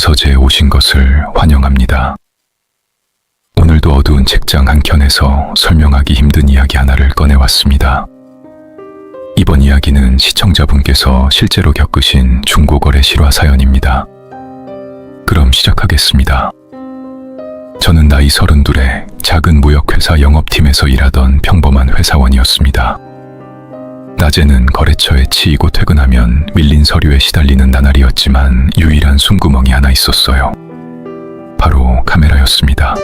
서재에 오신 것을 환영합니다. 오늘도 어두운 책장 한켠에서 설명하기 힘든 이야기 하나를 꺼내왔습니다. 이번 이야기는 시청자분께서 실제로 겪으신 중고거래 실화 사연입니다. 그럼 시작하겠습니다. 저는 나이 32에 작은 무역회사 영업팀에서 일하던 평범한 회사원이었습니다. 낮에는 거래처에 치이고 퇴근하면 밀린 서류에 시달리는 나날이었지만 유일한 숨구멍이 하나 있었어요. 바로 카메라였습니다.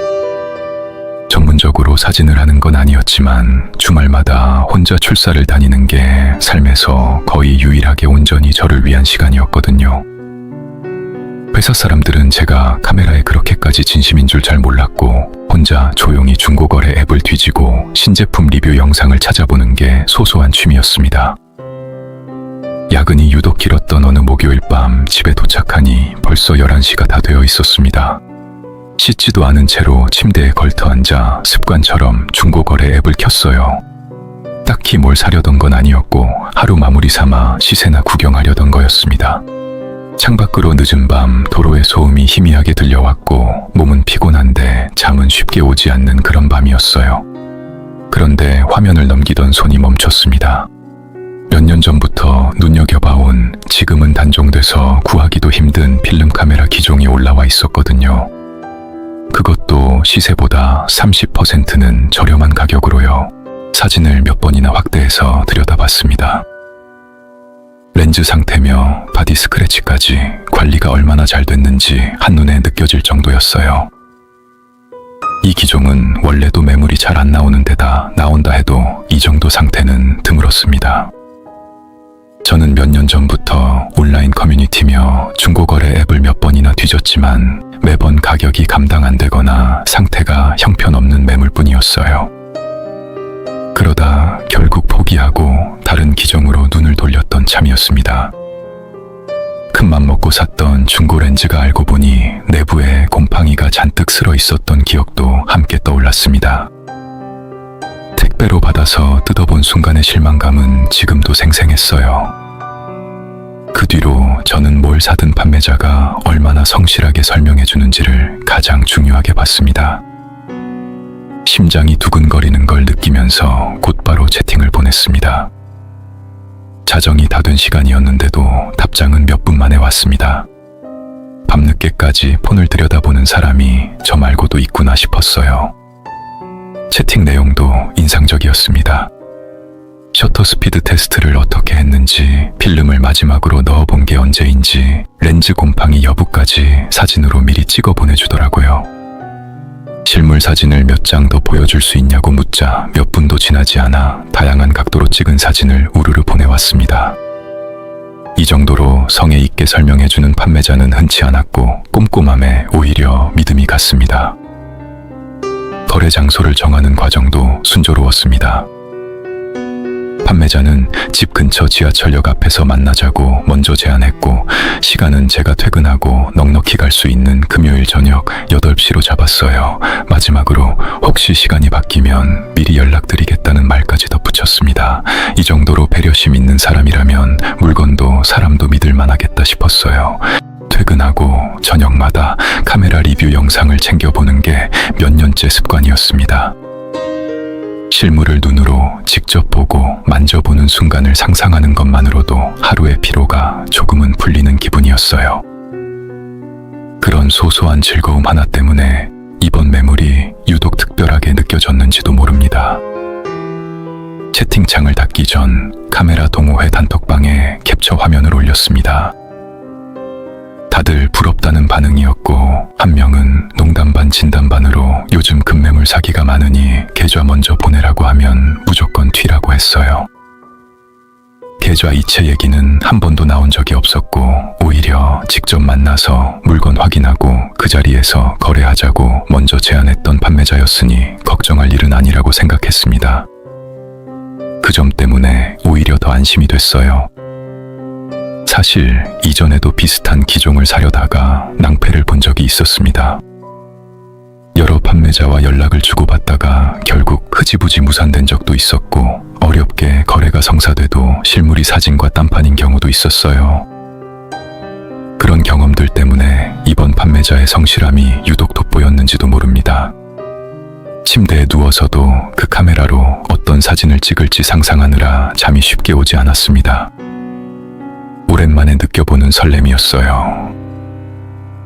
전문적으로 사진을 하는 건 아니었지만 주말마다 혼자 출사를 다니는 게 삶에서 거의 유일하게 온전히 저를 위한 시간이었거든요. 회사 사람들은 제가 카메라에 그렇게까지 진심인 줄 잘 몰랐고 혼자 조용히 중고거래 앱을 뒤지고 신제품 리뷰 영상을 찾아보는 게 소소한 취미였습니다. 야근이 유독 길었던 어느 목요일 밤 집에 도착하니 벌써 11시가 다 되어 있었습니다. 씻지도 않은 채로 침대에 걸터앉아 습관처럼 중고거래 앱을 켰어요. 딱히 뭘 사려던 건 아니었고 하루 마무리 삼아 시세나 구경하려던 거였습니다. 창밖으로 늦은 밤 도로의 소음이 희미하게 들려왔고 몸은 피곤한데 잠은 쉽게 오지 않는 그런 밤이었어요. 그런데 화면을 넘기던 손이 멈췄습니다. 몇 년 전부터 눈여겨봐온 지금은 단종돼서 구하기도 힘든 필름 카메라 기종이 올라와 있었거든요. 그것도 시세보다 30%는 저렴한 가격으로요. 사진을 몇 번이나 확대해서 들여다봤습니다. 렌즈 상태며 바디 스크래치까지 관리가 얼마나 잘 됐는지 한눈에 느껴질 정도였어요. 이 기종은 원래도 매물이 잘 안 나오는 데다 나온다 해도 이 정도 상태는 드물었습니다. 저는 몇 년 전부터 온라인 커뮤니티며 중고거래 앱을 몇 번이나 뒤졌지만 매번 가격이 감당 안 되거나 상태가 형편없는 매물뿐이었어요. 그러다 결국 포기하고 다른 기종으로 눈을 돌렸던 참이었습니다. 큰맘 먹고 샀던 중고 렌즈가 알고 보니 내부에 곰팡이가 잔뜩 쓸어 있었던 기억도 함께 떠올랐습니다. 택배로 받아서 뜯어본 순간의 실망감은 지금도 생생했어요. 그 뒤로 저는 뭘 사든 판매자가 얼마나 성실하게 설명해 주는지를 가장 중요하게 봤습니다. 심장이 두근거리는 걸 느끼면서 곧바로 채팅을 보냈습니다. 자정이 다 된 시간이었는데도 답장은 몇 분 만에 왔습니다. 밤늦게까지 폰을 들여다보는 사람이 저 말고도 있구나 싶었어요. 채팅 내용도 인상적이었습니다. 셔터 스피드 테스트를 어떻게 했는지, 필름을 마지막으로 넣어본 게 언제인지, 렌즈 곰팡이 여부까지 사진으로 미리 찍어 보내주더라고요. 실물 사진을 몇 장 더 보여줄 수 있냐고 묻자 몇 분도 지나지 않아 다양한 각도로 찍은 사진을 우르르 보내왔습니다. 이 정도로 성의 있게 설명해주는 판매자는 흔치 않았고 꼼꼼함에 오히려 믿음이 갔습니다. 거래 장소를 정하는 과정도 순조로웠습니다. 판매자는 집 근처 지하철역 앞에서 만나자고 먼저 제안했고 시간은 제가 퇴근하고 넉넉히 갈 수 있는 금요일 저녁 8시로 잡았어요. 마지막으로 혹시 시간이 바뀌면 미리 연락드리겠다는 말까지 덧붙였습니다. 이 정도로 배려심 있는 사람이라면 물건도 사람도 믿을 만하겠다 싶었어요. 퇴근하고 저녁마다 카메라 리뷰 영상을 챙겨보는 게 몇 년째 습관이었습니다. 실물을 눈으로 직접 보고 만져보는 순간을 상상하는 것만으로도 하루의 피로가 조금은 풀리는 기분이었어요. 그런 소소한 즐거움 하나 때문에 이번 매물이 유독 특별하게 느껴졌는지도 모릅니다. 채팅창을 닫기 전 카메라 동호회 단톡방에 캡처 화면을 올렸습니다. 다들 부럽다는 반응이었고 한 명은 농담 반 진담 반으로 요즘 급매물 사기가 많으니 계좌 먼저 보내라고 하면 무조건 튀라고 했어요. 계좌 이체 얘기는 한 번도 나온 적이 없었고 오히려 직접 만나서 물건 확인하고 그 자리에서 거래하자고 먼저 제안했던 판매자였으니 걱정할 일은 아니라고 생각했습니다. 그 점 때문에 오히려 더 안심이 됐어요. 사실 이전에도 비슷한 기종을 사려다가 낭패를 본 적이 있었습니다. 여러 판매자와 연락을 주고받다가 결국 흐지부지 무산된 적도 있었고 어렵게 거래가 성사돼도 실물이 사진과 딴판인 경우도 있었어요. 그런 경험들 때문에 이번 판매자의 성실함이 유독 돋보였는지도 모릅니다. 침대에 누워서도 그 카메라로 어떤 사진을 찍을지 상상하느라 잠이 쉽게 오지 않았습니다. 오랜만에 느껴보는 설렘이었어요.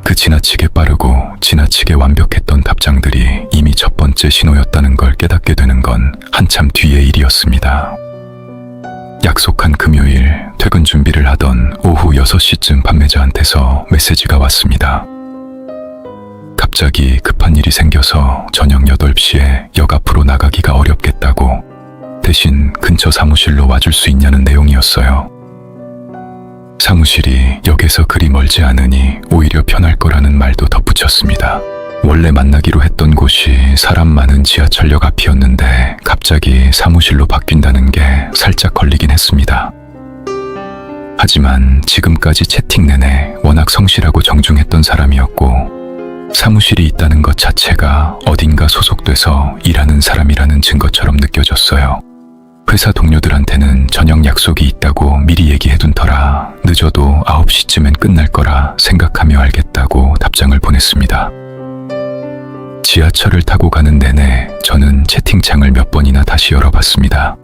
그 지나치게 빠르고 지나치게 완벽했던 답장들이 이미 첫 번째 신호였다는 걸 깨닫게 되는 건 한참 뒤의 일이었습니다. 약속한 금요일 퇴근 준비를 하던 오후 6시쯤 판매자한테서 메시지가 왔습니다. 갑자기 급한 일이 생겨서 저녁 8시에 역 앞으로 나가기가 어렵겠다고 대신 근처 사무실로 와줄 수 있냐는 내용이었어요. 사무실이 역에서 그리 멀지 않으니 오히려 편할 거라는 말도 덧붙였습니다. 원래 만나기로 했던 곳이 사람 많은 지하철역 앞이었는데 갑자기 사무실로 바뀐다는 게 살짝 걸리긴 했습니다. 하지만 지금까지 채팅 내내 워낙 성실하고 정중했던 사람이었고 사무실이 있다는 것 자체가 어딘가 소속돼서 일하는 사람이라는 증거처럼 느껴졌어요. 회사 동료들한테는 저녁 약속이 있다고 미리 얘기해둔 터라 늦어도 9시쯤엔 끝날 거라 생각하며 알겠다고 답장을 보냈습니다. 지하철을 타고 가는 내내 저는 채팅창을 몇 번이나 다시 열어봤습니다.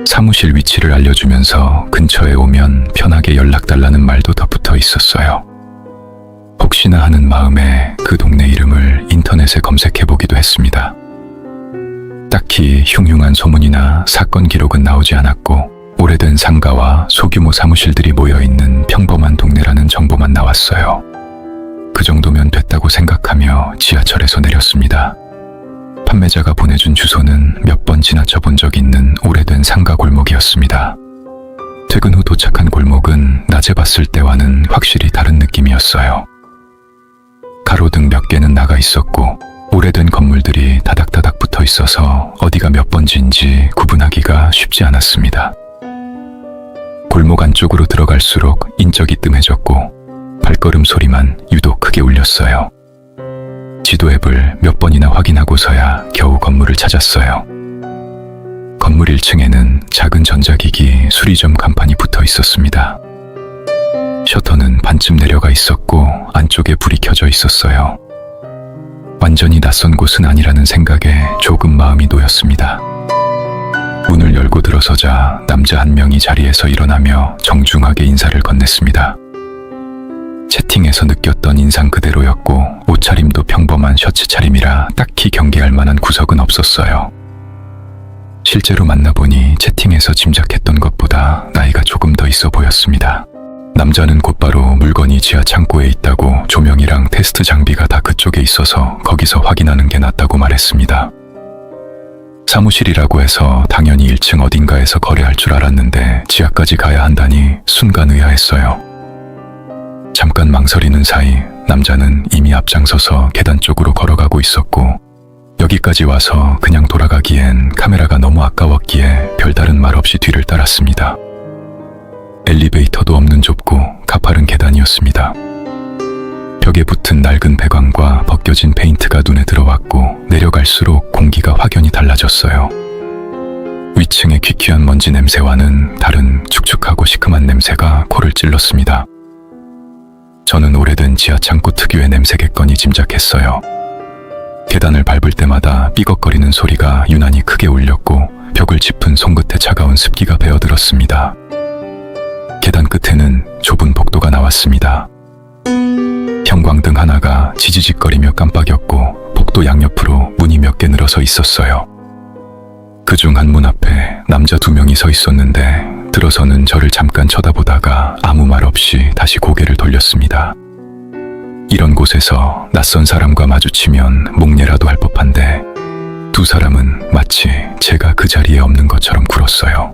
사무실 위치를 알려주면서 근처에 오면 편하게 연락달라는 말도 덧붙어 있었어요. 혹시나 하는 마음에 그 동네 이름을 인터넷에 검색해보기도 했습니다. 딱히 흉흉한 소문이나 사건 기록은 나오지 않았고 오래된 상가와 소규모 사무실들이 모여있는 평범한 동네라는 정보만 나왔어요. 그 정도면 됐다고 생각하며 지하철에서 내렸습니다. 판매자가 보내준 주소는 몇 번 지나쳐 본 적 있는 오래된 상가 골목이었습니다. 퇴근 후 도착한 골목은 낮에 봤을 때와는 확실히 다른 느낌이었어요. 가로등 몇 개는 나가 있었고 오래된 건물들이 다닥다닥 붙어 있어서 어디가 몇 번지인지 구분하기가 쉽지 않았습니다. 골목 안쪽으로 들어갈수록 인적이 뜸해졌고 발걸음 소리만 유독 크게 울렸어요. 지도 앱을 몇 번이나 확인하고서야 겨우 건물을 찾았어요. 건물 1층에는 작은 전자기기 수리점 간판이 붙어 있었습니다. 셔터는 반쯤 내려가 있었고 안쪽에 불이 켜져 있었어요. 완전히 낯선 곳은 아니라는 생각에 조금 마음이 놓였습니다. 문을 열고 들어서자 남자 한 명이 자리에서 일어나며 정중하게 인사를 건넸습니다. 채팅에서 느꼈던 인상 그대로였고 옷차림도 평범한 셔츠 차림이라 딱히 경계할 만한 구석은 없었어요. 실제로 만나보니 채팅에서 짐작했던 것보다 나이가 조금 더 있어 보였습니다. 남자는 곧바로 물건이 지하 창고에 있다고 조명이랑 테스트 장비가 다 그쪽에 있어서 거기서 확인하는 게 낫다고 말했습니다. 사무실이라고 해서 당연히 1층 어딘가에서 거래할 줄 알았는데 지하까지 가야 한다니 순간 의아했어요. 잠깐 망설이는 사이 남자는 이미 앞장서서 계단 쪽으로 걸어가고 있었고 여기까지 와서 그냥 돌아가기엔 카메라가 너무 아까웠기에 별다른 말 없이 뒤를 따랐습니다. 엘리베이터도 없는 좁고 가파른 계단이었습니다. 벽에 붙은 낡은 배관과 벗겨진 페인트가 눈에 들어왔고 내려갈수록 공기가 확연히 달라졌어요. 위층의 퀴퀴한 먼지 냄새와는 다른 축축하고 시큼한 냄새가 코를 찔렀습니다. 저는 오래된 지하 창고 특유의 냄새겠거니 짐작했어요. 계단을 밟을 때마다 삐걱거리는 소리가 유난히 크게 울렸고 벽을 짚은 손끝에 차가운 습기가 배어들었습니다. 계단 끝에는 좁은 복도가 나왔습니다. 형광등 하나가 지지직거리며 깜빡였고 복도 양옆으로 문이 몇 개 늘어서 있었어요. 그중 한 문 앞에 남자 2명이 서 있었는데 들어서는 저를 잠깐 쳐다보다가 아무 말 없이 다시 고개를 돌렸습니다. 이런 곳에서 낯선 사람과 마주치면 목례라도 할 법한데 두 사람은 마치 제가 그 자리에 없는 것처럼 굴었어요.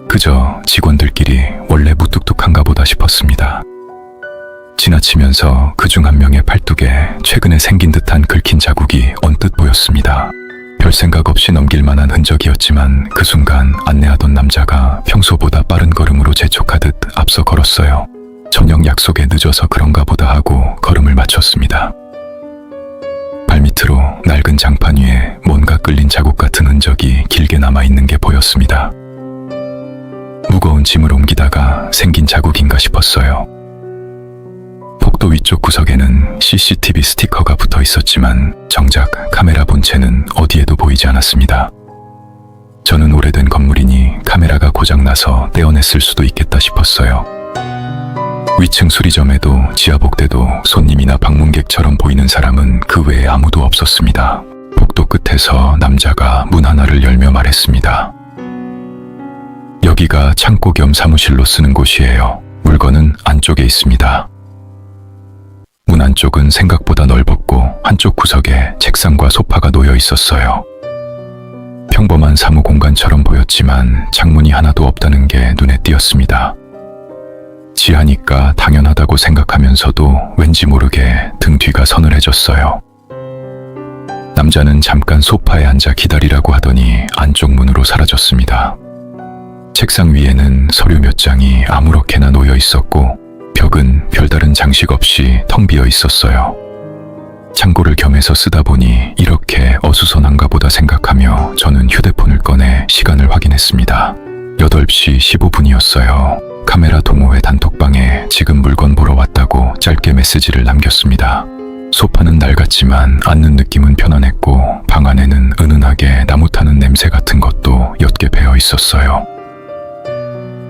그저 직원들끼리 원래 무뚝뚝한가 보다 싶었습니다. 지나치면서 그중 한 명의 팔뚝에 최근에 생긴 듯한 긁힌 자국이 언뜻 보였습니다. 별 생각 없이 넘길 만한 흔적이었지만 그 순간 안내하던 남자가 평소보다 빠른 걸음으로 재촉하듯 앞서 걸었어요. 저녁 약속에 늦어서 그런가 보다 하고 걸음을 맞췄습니다. 발밑으로 낡은 장판 위에 뭔가 끌린 자국 같은 흔적이 길게 남아있는 게 보였습니다. 무거운 짐을 옮기다가 생긴 자국인가 싶었어요. 복도 위쪽 구석에는 CCTV 스티커가 붙어 있었지만 정작 카메라 본체는 어디에도 보이지 않았습니다. 저는 오래된 건물이니 카메라가 고장나서 떼어냈을 수도 있겠다 싶었어요. 위층 수리점에도 지하복대도 손님이나 방문객처럼 보이는 사람은 그 외에 아무도 없었습니다. 복도 끝에서 남자가 문 하나를 열며 말했습니다. 여기가 창고 겸 사무실로 쓰는 곳이에요. 물건은 안쪽에 있습니다. 문 안쪽은 생각보다 넓었고 한쪽 구석에 책상과 소파가 놓여 있었어요. 평범한 사무 공간처럼 보였지만 창문이 하나도 없다는 게 눈에 띄었습니다. 지하니까 당연하다고 생각하면서도 왠지 모르게 등 뒤가 서늘해졌어요. 남자는 잠깐 소파에 앉아 기다리라고 하더니 안쪽 문으로 사라졌습니다. 책상 위에는 서류 몇 장이 아무렇게나 놓여 있었고 벽은 별다른 장식 없이 텅 비어 있었어요. 창고를 겸해서 쓰다 보니 이렇게 어수선한가 보다 생각하며 저는 휴대폰을 꺼내 시간을 확인했습니다. 8시 15분이었어요. 카메라 동호회 단톡방에 지금 물건 보러 왔다고 짧게 메시지를 남겼습니다. 소파는 낡았지만 앉는 느낌은 편안했고 방 안에는 은은하게 나무 타는 냄새 같은 것도 옅게 배어 있었어요.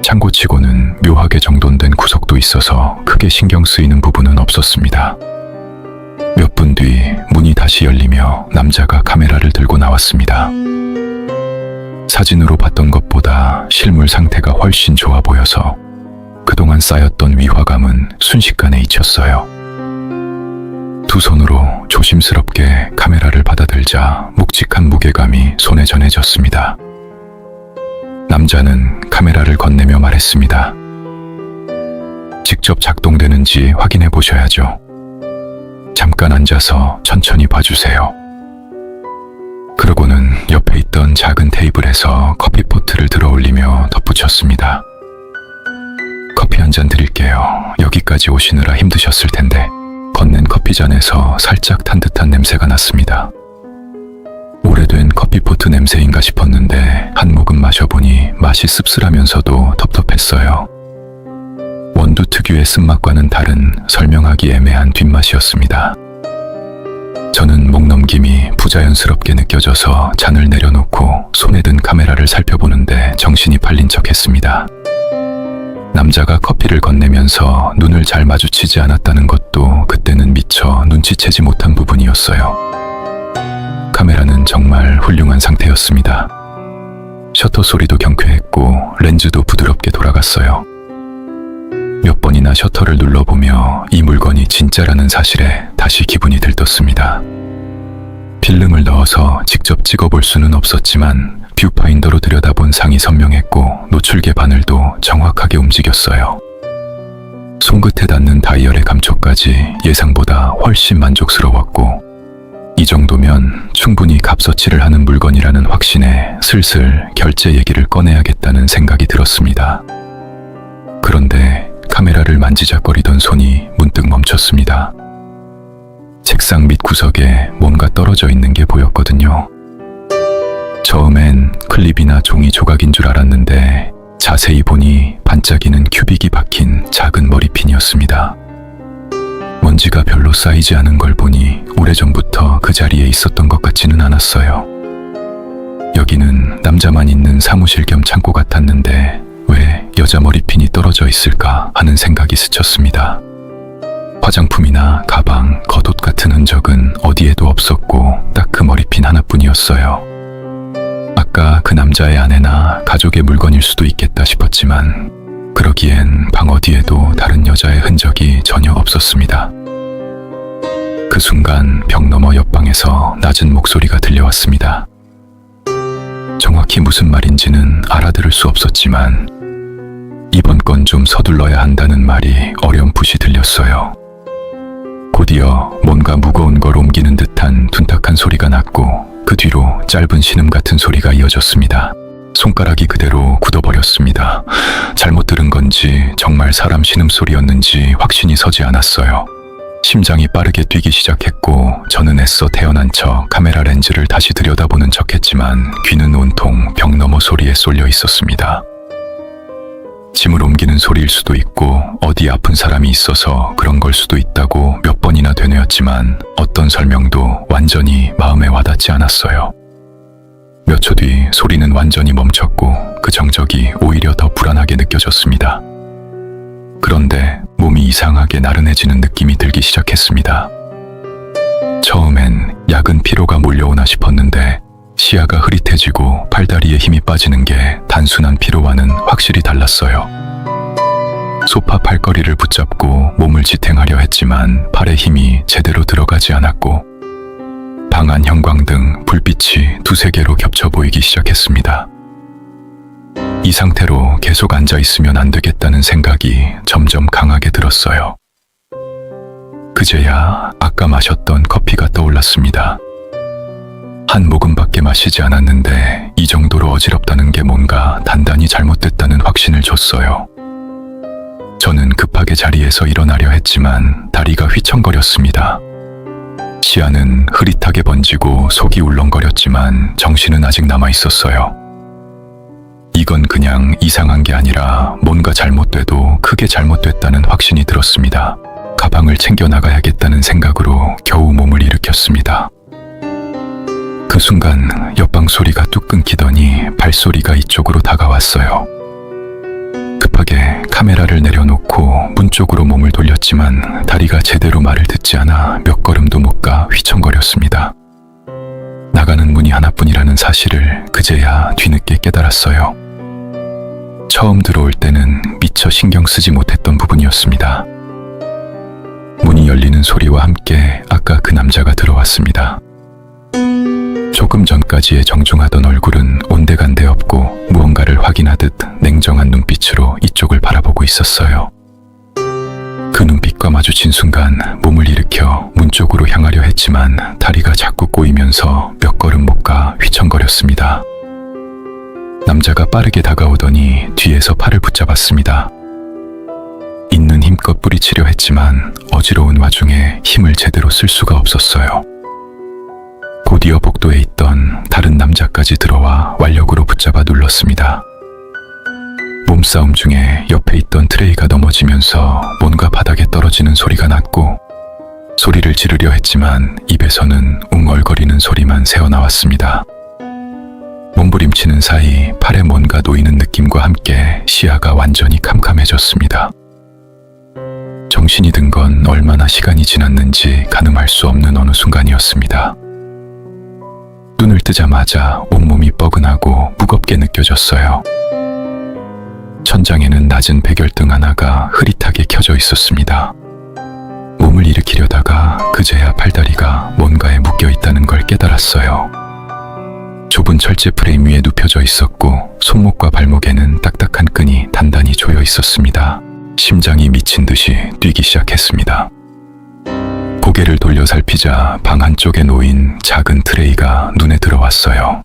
창고치고는 묘하게 정돈된 구석도 있어서 크게 신경 쓰이는 부분은 없었습니다. 몇 분 뒤 문이 다시 열리며 남자가 카메라를 들고 나왔습니다. 사진으로 봤던 것보다 실물 상태가 훨씬 좋아 보여서 그동안 쌓였던 위화감은 순식간에 잊혔어요. 두 손으로 조심스럽게 카메라를 받아들자 묵직한 무게감이 손에 전해졌습니다. 남자는 카메라를 건네며 말했습니다. 직접 작동되는지 확인해 보셔야죠. 잠깐 앉아서 천천히 봐주세요. 그러고는 옆에 있던 작은 테이블에서 커피포트를 들어 올리며 덧붙였습니다. 커피 한 잔 드릴게요. 여기까지 오시느라 힘드셨을 텐데. 건넨 커피잔에서 살짝 탄 듯한 냄새가 났습니다. 오래된 커피포트 냄새인가 싶었는데 한 모금 마셔보니 맛이 씁쓸하면서도 텁텁했어요. 원두 특유의 쓴맛과는 다른 설명하기 애매한 뒷맛이었습니다. 저는 목 넘김이 부자연스럽게 느껴져서 잔을 내려놓고 손에 든 카메라를 살펴보는데 정신이 팔린 척했습니다. 남자가 커피를 건네면서 눈을 잘 마주치지 않았다는 것도 그때는 미처 눈치채지 못한 부분이었어요. 카메라는 정말 훌륭한 상태였습니다. 셔터 소리도 경쾌했고 렌즈도 부드럽게 돌아갔어요. 몇 번이나 셔터를 눌러보며 이 물건이 진짜라는 사실에 다시 기분이 들떴습니다. 필름을 넣어서 직접 찍어볼 수는 없었지만 뷰파인더로 들여다본 상이 선명했고 노출계 바늘도 정확하게 움직였어요. 손끝에 닿는 다이얼의 감촉까지 예상보다 훨씬 만족스러웠고 이 정도면 충분히 값어치를 하는 물건이라는 확신에 슬슬 결제 얘기를 꺼내야겠다는 생각이 들었습니다. 그런데 카메라를 만지작거리던 손이 문득 멈췄습니다. 책상 밑 구석에 뭔가 떨어져 있는 게 보였거든요. 처음엔 클립이나 종이 조각인 줄 알았는데 자세히 보니 반짝이는 큐빅이 박힌 작은 머리핀이었습니다. 먼지가 별로 쌓이지 않은 걸 보니 오래전부터 그 자리에 있었던 것 같지는 않았어요. 여기는 남자만 있는 사무실 겸 창고 같았는데 왜 여자 머리핀이 떨어져 있을까 하는 생각이 스쳤습니다. 화장품이나 가방, 겉옷 같은 흔적은 어디에도 없었고 딱 그 머리핀 하나뿐이었어요. 아까 그 남자의 아내나 가족의 물건일 수도 있겠다 싶었지만 그러기엔 방 어디에도 다른 여자의 흔적이 전혀 없었습니다. 그 순간 벽 너머 옆방에서 낮은 목소리가 들려왔습니다. 정확히 무슨 말인지는 알아들을 수 없었지만 이번 건 좀 서둘러야 한다는 말이 어렴풋이 들렸어요. 곧이어 뭔가 무거운 걸 옮기는 듯한 둔탁한 소리가 났고 그 뒤로 짧은 신음 같은 소리가 이어졌습니다. 손가락이 그대로 굳어버렸습니다. 잘못 들은 건지 정말 사람 신음소리였는지 확신이 서지 않았어요. 심장이 빠르게 뛰기 시작했고 저는 애써 태어난 척 카메라 렌즈를 다시 들여다보는 척했지만 귀는 온통 벽 너머 소리에 쏠려 있었습니다. 짐을 옮기는 소리일 수도 있고 어디 아픈 사람이 있어서 그런 걸 수도 있다고 몇 번이나 되뇌었지만 어떤 설명도 완전히 마음에 와닿지 않았어요. 몇 초 뒤 소리는 완전히 멈췄고 그 정적이 오히려 더 불안하게 느껴졌습니다. 그런데 몸이 이상하게 나른해지는 느낌이 들기 시작했습니다. 처음엔 야근 피로가 몰려오나 싶었는데 시야가 흐릿해지고 팔다리에 힘이 빠지는 게 단순한 피로와는 확실히 달랐어요. 소파 팔걸이를 붙잡고 몸을 지탱하려 했지만 팔에 힘이 제대로 들어가지 않았고 방 안 형광등, 불빛이 두세 개로 겹쳐 보이기 시작했습니다. 이 상태로 계속 앉아 있으면 안 되겠다는 생각이 점점 강하게 들었어요. 그제야 아까 마셨던 커피가 떠올랐습니다. 한 모금밖에 마시지 않았는데 이 정도로 어지럽다는 게 뭔가 단단히 잘못됐다는 확신을 줬어요. 저는 급하게 자리에서 일어나려 했지만 다리가 휘청거렸습니다. 시야는 흐릿하게 번지고 속이 울렁거렸지만 정신은 아직 남아 있었어요. 이건 그냥 이상한 게 아니라 뭔가 잘못돼도 크게 잘못됐다는 확신이 들었습니다. 가방을 챙겨 나가야겠다는 생각으로 겨우 몸을 일으켰습니다. 그 순간 옆방 소리가 뚝 끊기더니 발소리가 이쪽으로 다가왔어요. 급하게 카메라를 내려놓고 문 쪽으로 몸을 돌렸지만 다리가 제대로 말을 듣지 않아 몇 걸음도 못 가 휘청거렸습니다. 나가는 문이 하나뿐이라는 사실을 그제야 뒤늦게 깨달았어요. 처음 들어올 때는 미처 신경 쓰지 못했던 부분이었습니다. 문이 열리는 소리와 함께 아까 그 남자가 들어왔습니다. 조금 전까지의 정중하던 얼굴은 온데간데 없고 무언가를 확인하듯 냉정한 눈빛으로 이쪽을 바라보고 있었어요. 그 눈빛과 마주친 순간 몸을 일으켜 문 쪽으로 향하려 했지만 다리가 자꾸 꼬이면서 몇 걸음 못 가 휘청거렸습니다. 남자가 빠르게 다가오더니 뒤에서 팔을 붙잡았습니다. 있는 힘껏 뿌리치려 했지만 어지러운 와중에 힘을 제대로 쓸 수가 없었어요. 곧이어 복도에 있던 다른 남자까지 들어와 완력으로 붙잡아 눌렀습니다. 몸싸움 중에 옆에 있던 트레이가 넘어지면서 뭔가 바닥에 떨어지는 소리가 났고 소리를 지르려 했지만 입에서는 웅얼거리는 소리만 새어나왔습니다. 몸부림치는 사이 팔에 뭔가 놓이는 느낌과 함께 시야가 완전히 캄캄해졌습니다. 정신이 든 건 얼마나 시간이 지났는지 가늠할 수 없는 어느 순간이었습니다. 눈을 뜨자마자 온몸이 뻐근하고 무겁게 느껴졌어요. 천장에는 낮은 백열등 하나가 흐릿하게 켜져 있었습니다. 몸을 일으키려다가 그제야 팔다리가 뭔가에 묶여 있다는 걸 깨달았어요. 좁은 철제 프레임 위에 눕혀져 있었고 손목과 발목에는 딱딱한 끈이 단단히 조여 있었습니다. 심장이 미친 듯이 뛰기 시작했습니다. 고개를 돌려 살피자 방 한쪽에 놓인 작은 트레이가 눈에 들어왔어요.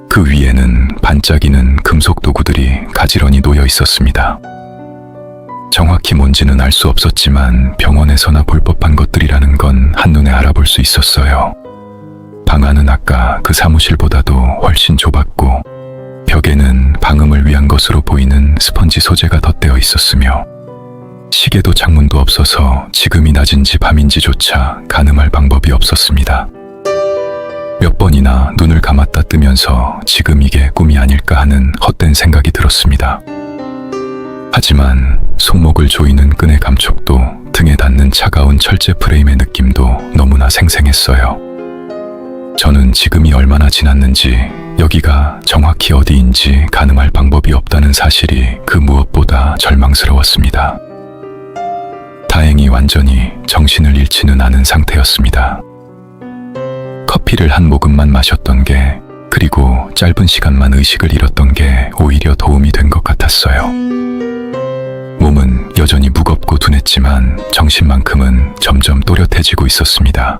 그 위에는 반짝이는 금속 도구들이 가지런히 놓여 있었습니다. 정확히 뭔지는 알 수 없었지만 병원에서나 볼 법한 것들이라는 건 한눈에 알아볼 수 있었어요. 방 안은 아까 그 사무실보다도 훨씬 좁았고 벽에는 방음을 위한 것으로 보이는 스펀지 소재가 덧대어 있었으며 시계도 창문도 없어서 지금이 낮인지 밤인지조차 가늠할 방법이 없었습니다. 몇 번이나 눈을 감았다 뜨면서 지금 이게 꿈이 아닐까 하는 헛된 생각이 들었습니다. 하지만 손목을 조이는 끈의 감촉도 등에 닿는 차가운 철제 프레임의 느낌도 너무나 생생했어요. 저는 지금이 얼마나 지났는지 여기가 정확히 어디인지 가늠할 방법이 없다는 사실이 그 무엇보다 절망스러웠습니다. 다행히 완전히 정신을 잃지는 않은 상태였습니다. 커피를 한 모금만 마셨던 게 그리고 짧은 시간만 의식을 잃었던 게 오히려 도움이 된 것 같았어요. 몸은 여전히 무겁고 둔했지만 정신만큼은 점점 또렷해지고 있었습니다.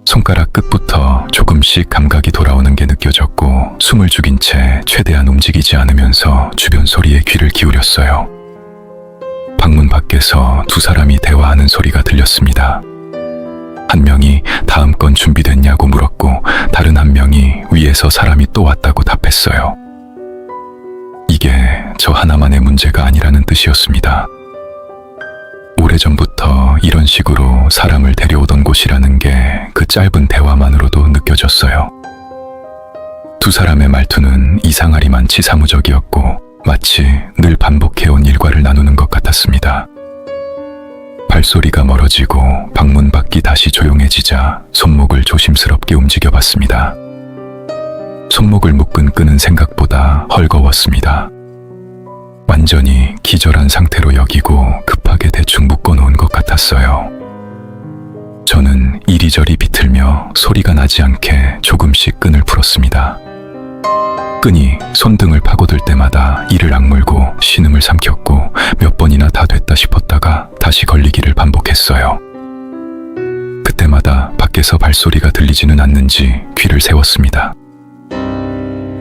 손가락 끝부터 조금씩 감각이 돌아오는 게 느껴졌고 숨을 죽인 채 최대한 움직이지 않으면서 주변 소리에 귀를 기울였어요. 방문 밖에서 두 사람이 대화하는 소리가 들렸습니다. 한 명이 다음 건 준비됐냐고 물었고 다른 한 명이 위에서 사람이 또 왔다고 답했어요. 이게 저 하나만의 문제가 아니라는 뜻이었습니다. 오래전부터 이런 식으로 사람을 데려오던 곳이라는 게 그 짧은 대화만으로도 느껴졌어요. 두 사람의 말투는 이상하리만치 사무적이었고 마치 늘 반복해온 일과를 나누는 것 같았습니다. 발소리가 멀어지고 방문 밖이 다시 조용해지자 손목을 조심스럽게 움직여봤습니다. 손목을 묶은 끈은 생각보다 헐거웠습니다. 완전히 기절한 상태로 여기고 급하게 대충 묶어놓은 것 같았어요. 저는 이리저리 비틀며 소리가 나지 않게 조금씩 끈을 풀었습니다. 끈이 손등을 파고들 때마다 이를 악물고 신음을 삼켰고 몇 번이나 다 됐다 싶었다가 다시 걸리기를 반복했어요. 그때마다 밖에서 발소리가 들리지는 않는지 귀를 세웠습니다.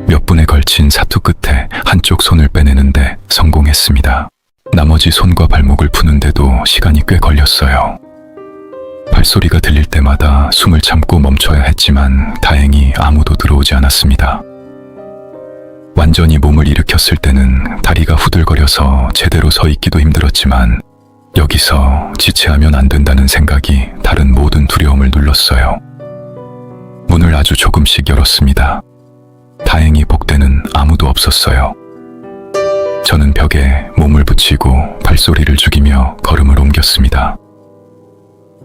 몇 분에 걸친 사투 끝에 한쪽 손을 빼내는데 성공했습니다. 나머지 손과 발목을 푸는데도 시간이 꽤 걸렸어요. 발소리가 들릴 때마다 숨을 참고 멈춰야 했지만 다행히 아무도 들어오지 않았습니다. 완전히 몸을 일으켰을 때는 다리가 후들거려서 제대로 서 있기도 힘들었지만 여기서 지체하면 안 된다는 생각이 다른 모든 두려움을 눌렀어요. 문을 아주 조금씩 열었습니다. 다행히 복대는 아무도 없었어요. 저는 벽에 몸을 붙이고 발소리를 죽이며 걸음을 옮겼습니다.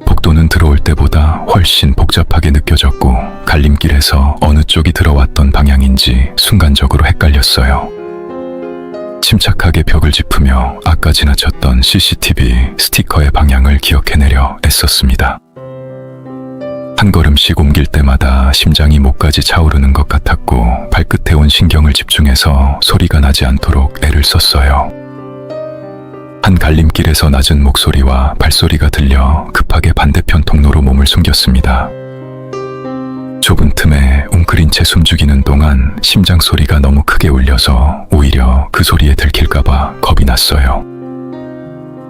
복도는 들어올 때보다 훨씬 복잡하게 느껴졌고 갈림길에서 어느 쪽이 들어왔던 방향인지 순간적으로 헷갈렸어요. 침착하게 벽을 짚으며 아까 지나쳤던 CCTV 스티커의 방향을 기억해내려 애썼습니다. 한 걸음씩 옮길 때마다 심장이 목까지 차오르는 것 같았고 발끝에 온 신경을 집중해서 소리가 나지 않도록 애를 썼어요. 한 갈림길에서 낮은 목소리와 발소리가 들려 급하게 반대편 통로로 몸을 숨겼습니다. 좁은 틈에 웅크린 채 숨죽이는 동안 심장 소리가 너무 크게 울려서 오히려 그 소리에 들킬까봐 겁이 났어요.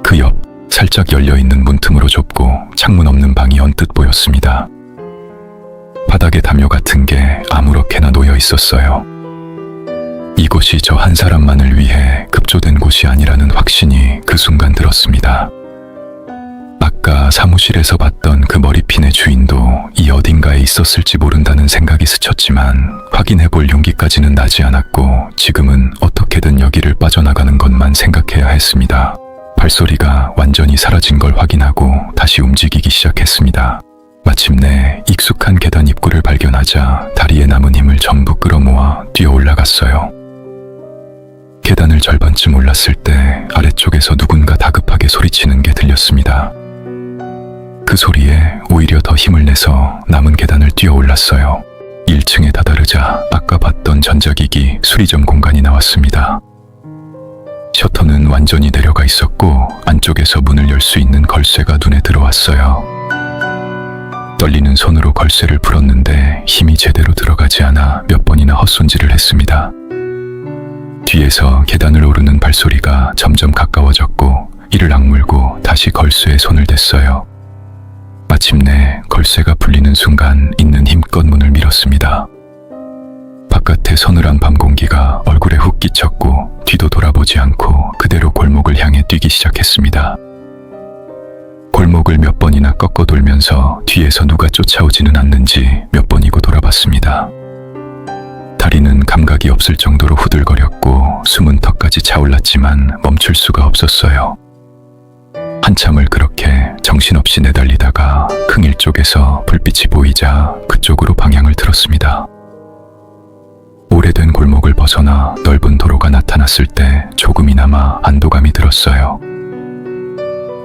그 옆 살짝 열려있는 문틈으로 좁고 창문 없는 방이 언뜻 보였습니다. 바닥에 담요 같은 게 아무렇게나 놓여 있었어요. 이곳이 저 한 사람만을 위해 급조된 곳이 아니라는 확신이 그 순간 들었습니다. 아까 사무실에서 봤던 그 머리핀의 주인도 이 어딘가에 있었을지 모른다는 생각이 스쳤지만 확인해볼 용기까지는 나지 않았고 지금은 어떻게든 여기를 빠져나가는 것만 생각해야 했습니다. 발소리가 완전히 사라진 걸 확인하고 다시 움직이기 시작했습니다. 마침내 익숙한 계단 입구를 발견하자 다리에 남은 힘을 전부 끌어모아 뛰어 올라갔어요. 계단을 절반쯤 올랐을 때 아래쪽에서 누군가 다급하게 소리치는 게 들렸습니다. 그 소리에 오히려 더 힘을 내서 남은 계단을 뛰어 올랐어요. 1층에 다다르자 아까 봤던 전자기기 수리점 공간이 나왔습니다. 셔터는 완전히 내려가 있었고 안쪽에서 문을 열 수 있는 걸쇠가 눈에 들어왔어요. 떨리는 손으로 걸쇠를 풀었는데 힘이 제대로 들어가지 않아 몇 번이나 헛손질을 했습니다. 뒤에서 계단을 오르는 발소리가 점점 가까워졌고 이를 악물고 다시 걸쇠에 손을 댔어요. 마침내 걸쇠가 풀리는 순간 있는 힘껏 문을 밀었습니다. 바깥의 서늘한 밤 공기가 얼굴에 훅 끼쳤고 뒤도 돌아보지 않고 그대로 골목을 향해 뛰기 시작했습니다. 골목을 몇 번이나 꺾어 돌면서 뒤에서 누가 쫓아오지는 않는지 몇 번이고 돌아봤습니다. 다리는 감각이 없을 정도로 후들거렸고 숨은 턱까지 차올랐지만 멈출 수가 없었어요. 한참을 그렇게 정신없이 내달리다가 큰길 쪽에서 불빛이 보이자 그쪽으로 방향을 틀었습니다. 오래된 골목을 벗어나 넓은 도로가 나타났을 때 조금이나마 안도감이 들었어요.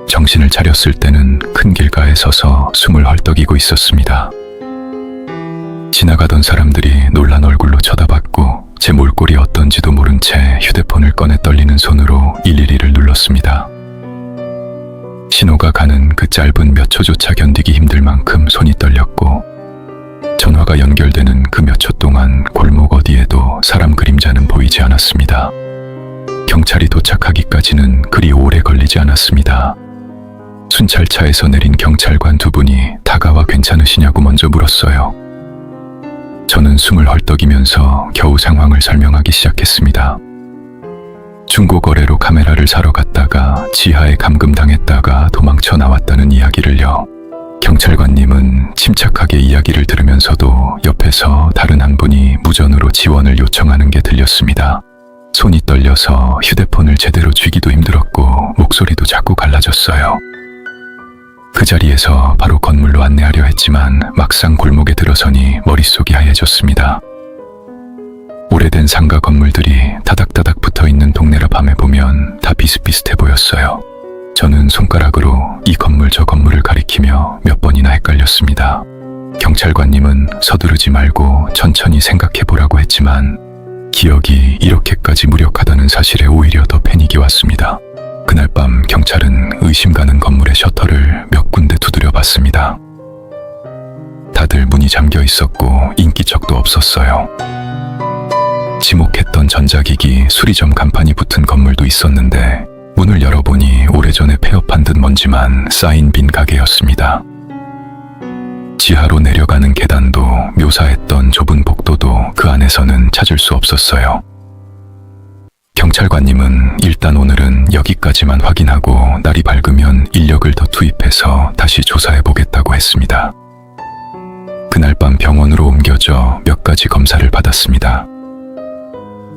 정신을 차렸을 때는 큰 길가에 서서 숨을 헐떡이고 있었습니다. 지나가던 사람들이 놀란 얼굴로 쳐다봤고 제 몰골이 어떤지도 모른 채 휴대폰을 꺼내 떨리는 손으로 112를 눌렀습니다. 신호가 가는 그 짧은 몇 초조차 견디기 힘들 만큼 손이 떨렸고 전화가 연결되는 그 몇 초 동안 골목 어디에도 사람 그림자는 보이지 않았습니다. 경찰이 도착하기까지는 그리 오래 걸리지 않았습니다. 순찰차에서 내린 경찰관 두 분이 다가와 괜찮으시냐고 먼저 물었어요. 저는 숨을 헐떡이면서 겨우 상황을 설명하기 시작했습니다. 중고거래로 카메라를 사러 갔다가 지하에 감금당했다가 도망쳐 나왔다는 이야기를요. 경찰관님은 침착하게 이야기를 들으면서도 옆에서 다른 한 분이 무전으로 지원을 요청하는 게 들렸습니다. 손이 떨려서 휴대폰을 제대로 쥐기도 힘들었고 목소리도 자꾸 갈라졌어요. 그 자리에서 바로 건물로 안내하려 했지만 막상 골목에 들어서니 머릿속이 하얘졌습니다. 오래된 상가 건물들이 다닥다닥 붙어있는 동네라 밤에 보면 다 비슷비슷해 보였어요. 저는 손가락으로 이 건물 저 건물을 가리키며 몇 번이나 헷갈렸습니다. 경찰관님은 서두르지 말고 천천히 생각해보라고 했지만 기억이 이렇게까지 무력하다는 사실에 오히려 더 패닉이 왔습니다. 그날 밤 경찰은 의심 가는 건물의 셔터를 몇 군데 두드려 봤습니다. 다들 문이 잠겨 있었고 인기척도 없었어요. 지목했던 전자기기 수리점 간판이 붙은 건물도 있었는데 문을 열어보니 오래전에 폐업한 듯 먼지만 쌓인 빈 가게였습니다. 지하로 내려가는 계단도 묘사했던 좁은 복도도 그 안에서는 찾을 수 없었어요. 경찰관님은 일단 오늘은 여기까지만 확인하고 날이 밝으면 인력을 더 투입해서 다시 조사해보겠다고 했습니다. 그날 밤 병원으로 옮겨져 몇 가지 검사를 받았습니다.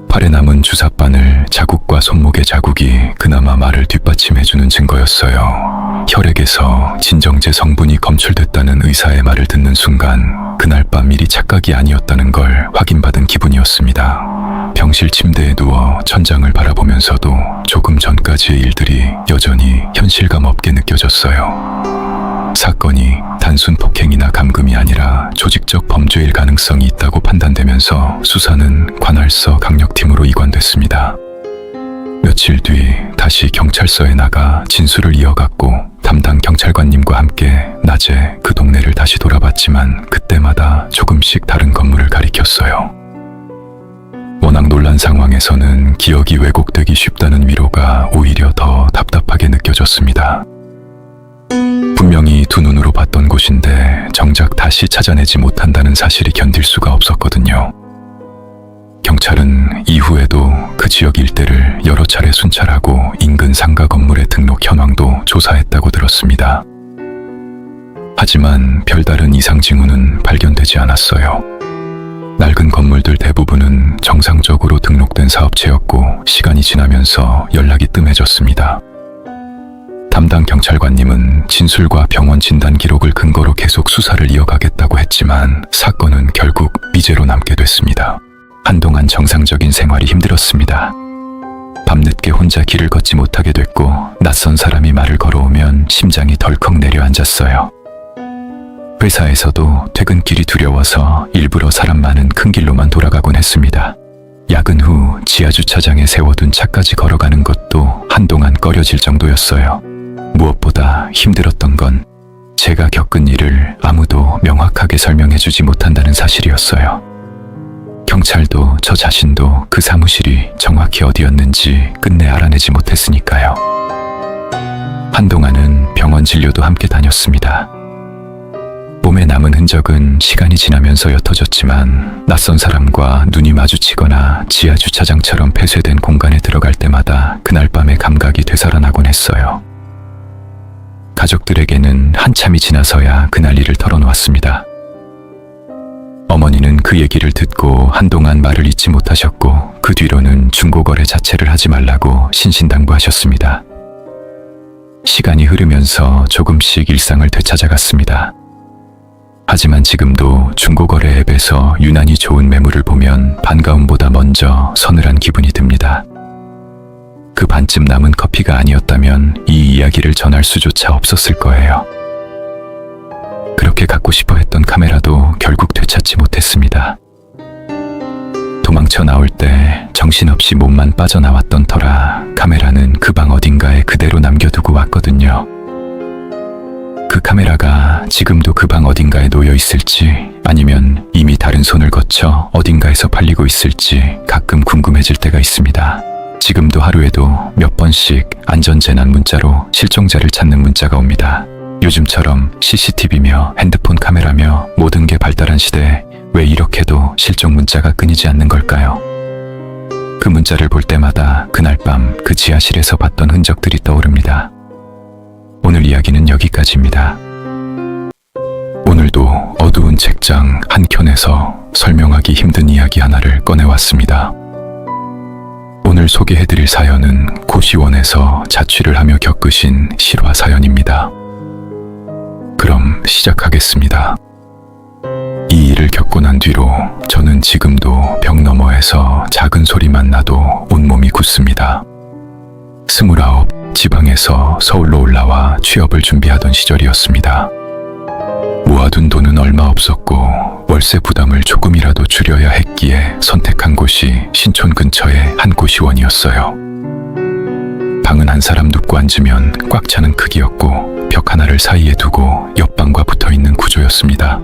팔에 남은 주사바늘 자국과 손목의 자국이 그나마 말을 뒷받침해주는 증거였어요. 혈액에서 진정제 성분이 검출됐다는 의사의 말을 듣는 순간 그날 밤 일이 착각이 아니었다는 걸 확인받은 기분이었습니다. 병실 침대에 누워 천장을 바라보면서도 조금 전까지의 일들이 여전히 현실감 없게 느껴졌어요. 사건이 단순 폭행이나 감금이 아니라 조직적 범죄일 가능성이 있다고 판단되면서 수사는 관할서 강력팀으로 이관됐습니다. 며칠 뒤 다시 경찰서에 나가 진술을 이어갔고 담당 경찰관님과 함께 낮에 그 동네를 다시 돌아봤지만 그때마다 조금씩 다른 건물을 가리켰어요. 워낙 놀란 상황에서는 기억이 왜곡되기 쉽다는 위로가 오히려 더 답답하게 느껴졌습니다. 분명히 두 눈으로 봤던 곳인데 정작 다시 찾아내지 못한다는 사실이 견딜 수가 없었거든요. 경찰은 이후에도 그 지역 일대를 여러 차례 순찰하고 인근 상가 건물의 등록 현황도 조사했다고 들었습니다. 하지만 별다른 이상 징후는 발견되지 않았어요. 낡은 건물들 대부분은 정상적으로 등록된 사업체였고 시간이 지나면서 연락이 뜸해졌습니다. 담당 경찰관님은 진술과 병원 진단 기록을 근거로 계속 수사를 이어가겠다고 했지만 사건은 결국 미제로 남게 됐습니다. 한동안 정상적인 생활이 힘들었습니다. 밤늦게 혼자 길을 걷지 못하게 됐고 낯선 사람이 말을 걸어오면 심장이 덜컥 내려앉았어요. 회사에서도 퇴근길이 두려워서 일부러 사람 많은 큰 길로만 돌아가곤 했습니다. 야근 후 지하주차장에 세워둔 차까지 걸어가는 것도 한동안 꺼려질 정도였어요. 무엇보다 힘들었던 건 제가 겪은 일을 아무도 명확하게 설명해주지 못한다는 사실이었어요. 경찰도 저 자신도 그 사무실이 정확히 어디였는지 끝내 알아내지 못했으니까요. 한동안은 병원 진료도 함께 다녔습니다. 몸에 남은 흔적은 시간이 지나면서 옅어졌지만 낯선 사람과 눈이 마주치거나 지하 주차장처럼 폐쇄된 공간에 들어갈 때마다 그날 밤의 감각이 되살아나곤 했어요. 가족들에게는 한참이 지나서야 그날 일을 털어놓았습니다. 어머니는 그 얘기를 듣고 한동안 말을 잇지 못하셨고 그 뒤로는 중고거래 자체를 하지 말라고 신신당부하셨습니다. 시간이 흐르면서 조금씩 일상을 되찾아갔습니다. 하지만 지금도 중고거래 앱에서 유난히 좋은 매물을 보면 반가움보다 먼저 서늘한 기분이 듭니다. 그 반쯤 남은 커피가 아니었다면 이 이야기를 전할 수조차 없었을 거예요. 그렇게 갖고 싶어 했던 카메라도 결국 되찾지 못했습니다. 도망쳐 나올 때 정신없이 몸만 빠져나왔던 터라 카메라는 그 방 어딘가에 그대로 남겨두고 왔거든요. 그 카메라가 지금도 그 방 어딘가에 놓여 있을지 아니면 이미 다른 손을 거쳐 어딘가에서 팔리고 있을지 가끔 궁금해질 때가 있습니다. 지금도 하루에도 몇 번씩 안전재난 문자로 실종자를 찾는 문자가 옵니다. 요즘처럼 CCTV며 핸드폰 카메라며 모든 게 발달한 시대에 왜 이렇게도 실종 문자가 끊이지 않는 걸까요? 그 문자를 볼 때마다 그날 밤 그 지하실에서 봤던 흔적들이 떠오릅니다. 오늘 이야기는 여기까지입니다. 오늘도 어두운 책장 한켠에서 설명하기 힘든 이야기 하나를 꺼내왔습니다. 오늘 소개해드릴 사연은 고시원에서 자취를 하며 겪으신 실화 사연입니다. 그럼 시작하겠습니다. 이 일을 겪고 난 뒤로 저는 지금도 벽 너머에서 작은 소리만 나도 온몸이 굳습니다. 29, 지방에서 서울로 올라와 취업을 준비하던 시절이었습니다. 모아둔 돈은 얼마 없었고 월세 부담을 조금이라도 줄여야 했기에 선택한 곳이 신촌 근처의 한 고시원이었어요. 방은 한 사람 눕고 앉으면 꽉 차는 크기였고 벽 하나를 사이에 두고 옆방과 붙어있는 구조였습니다.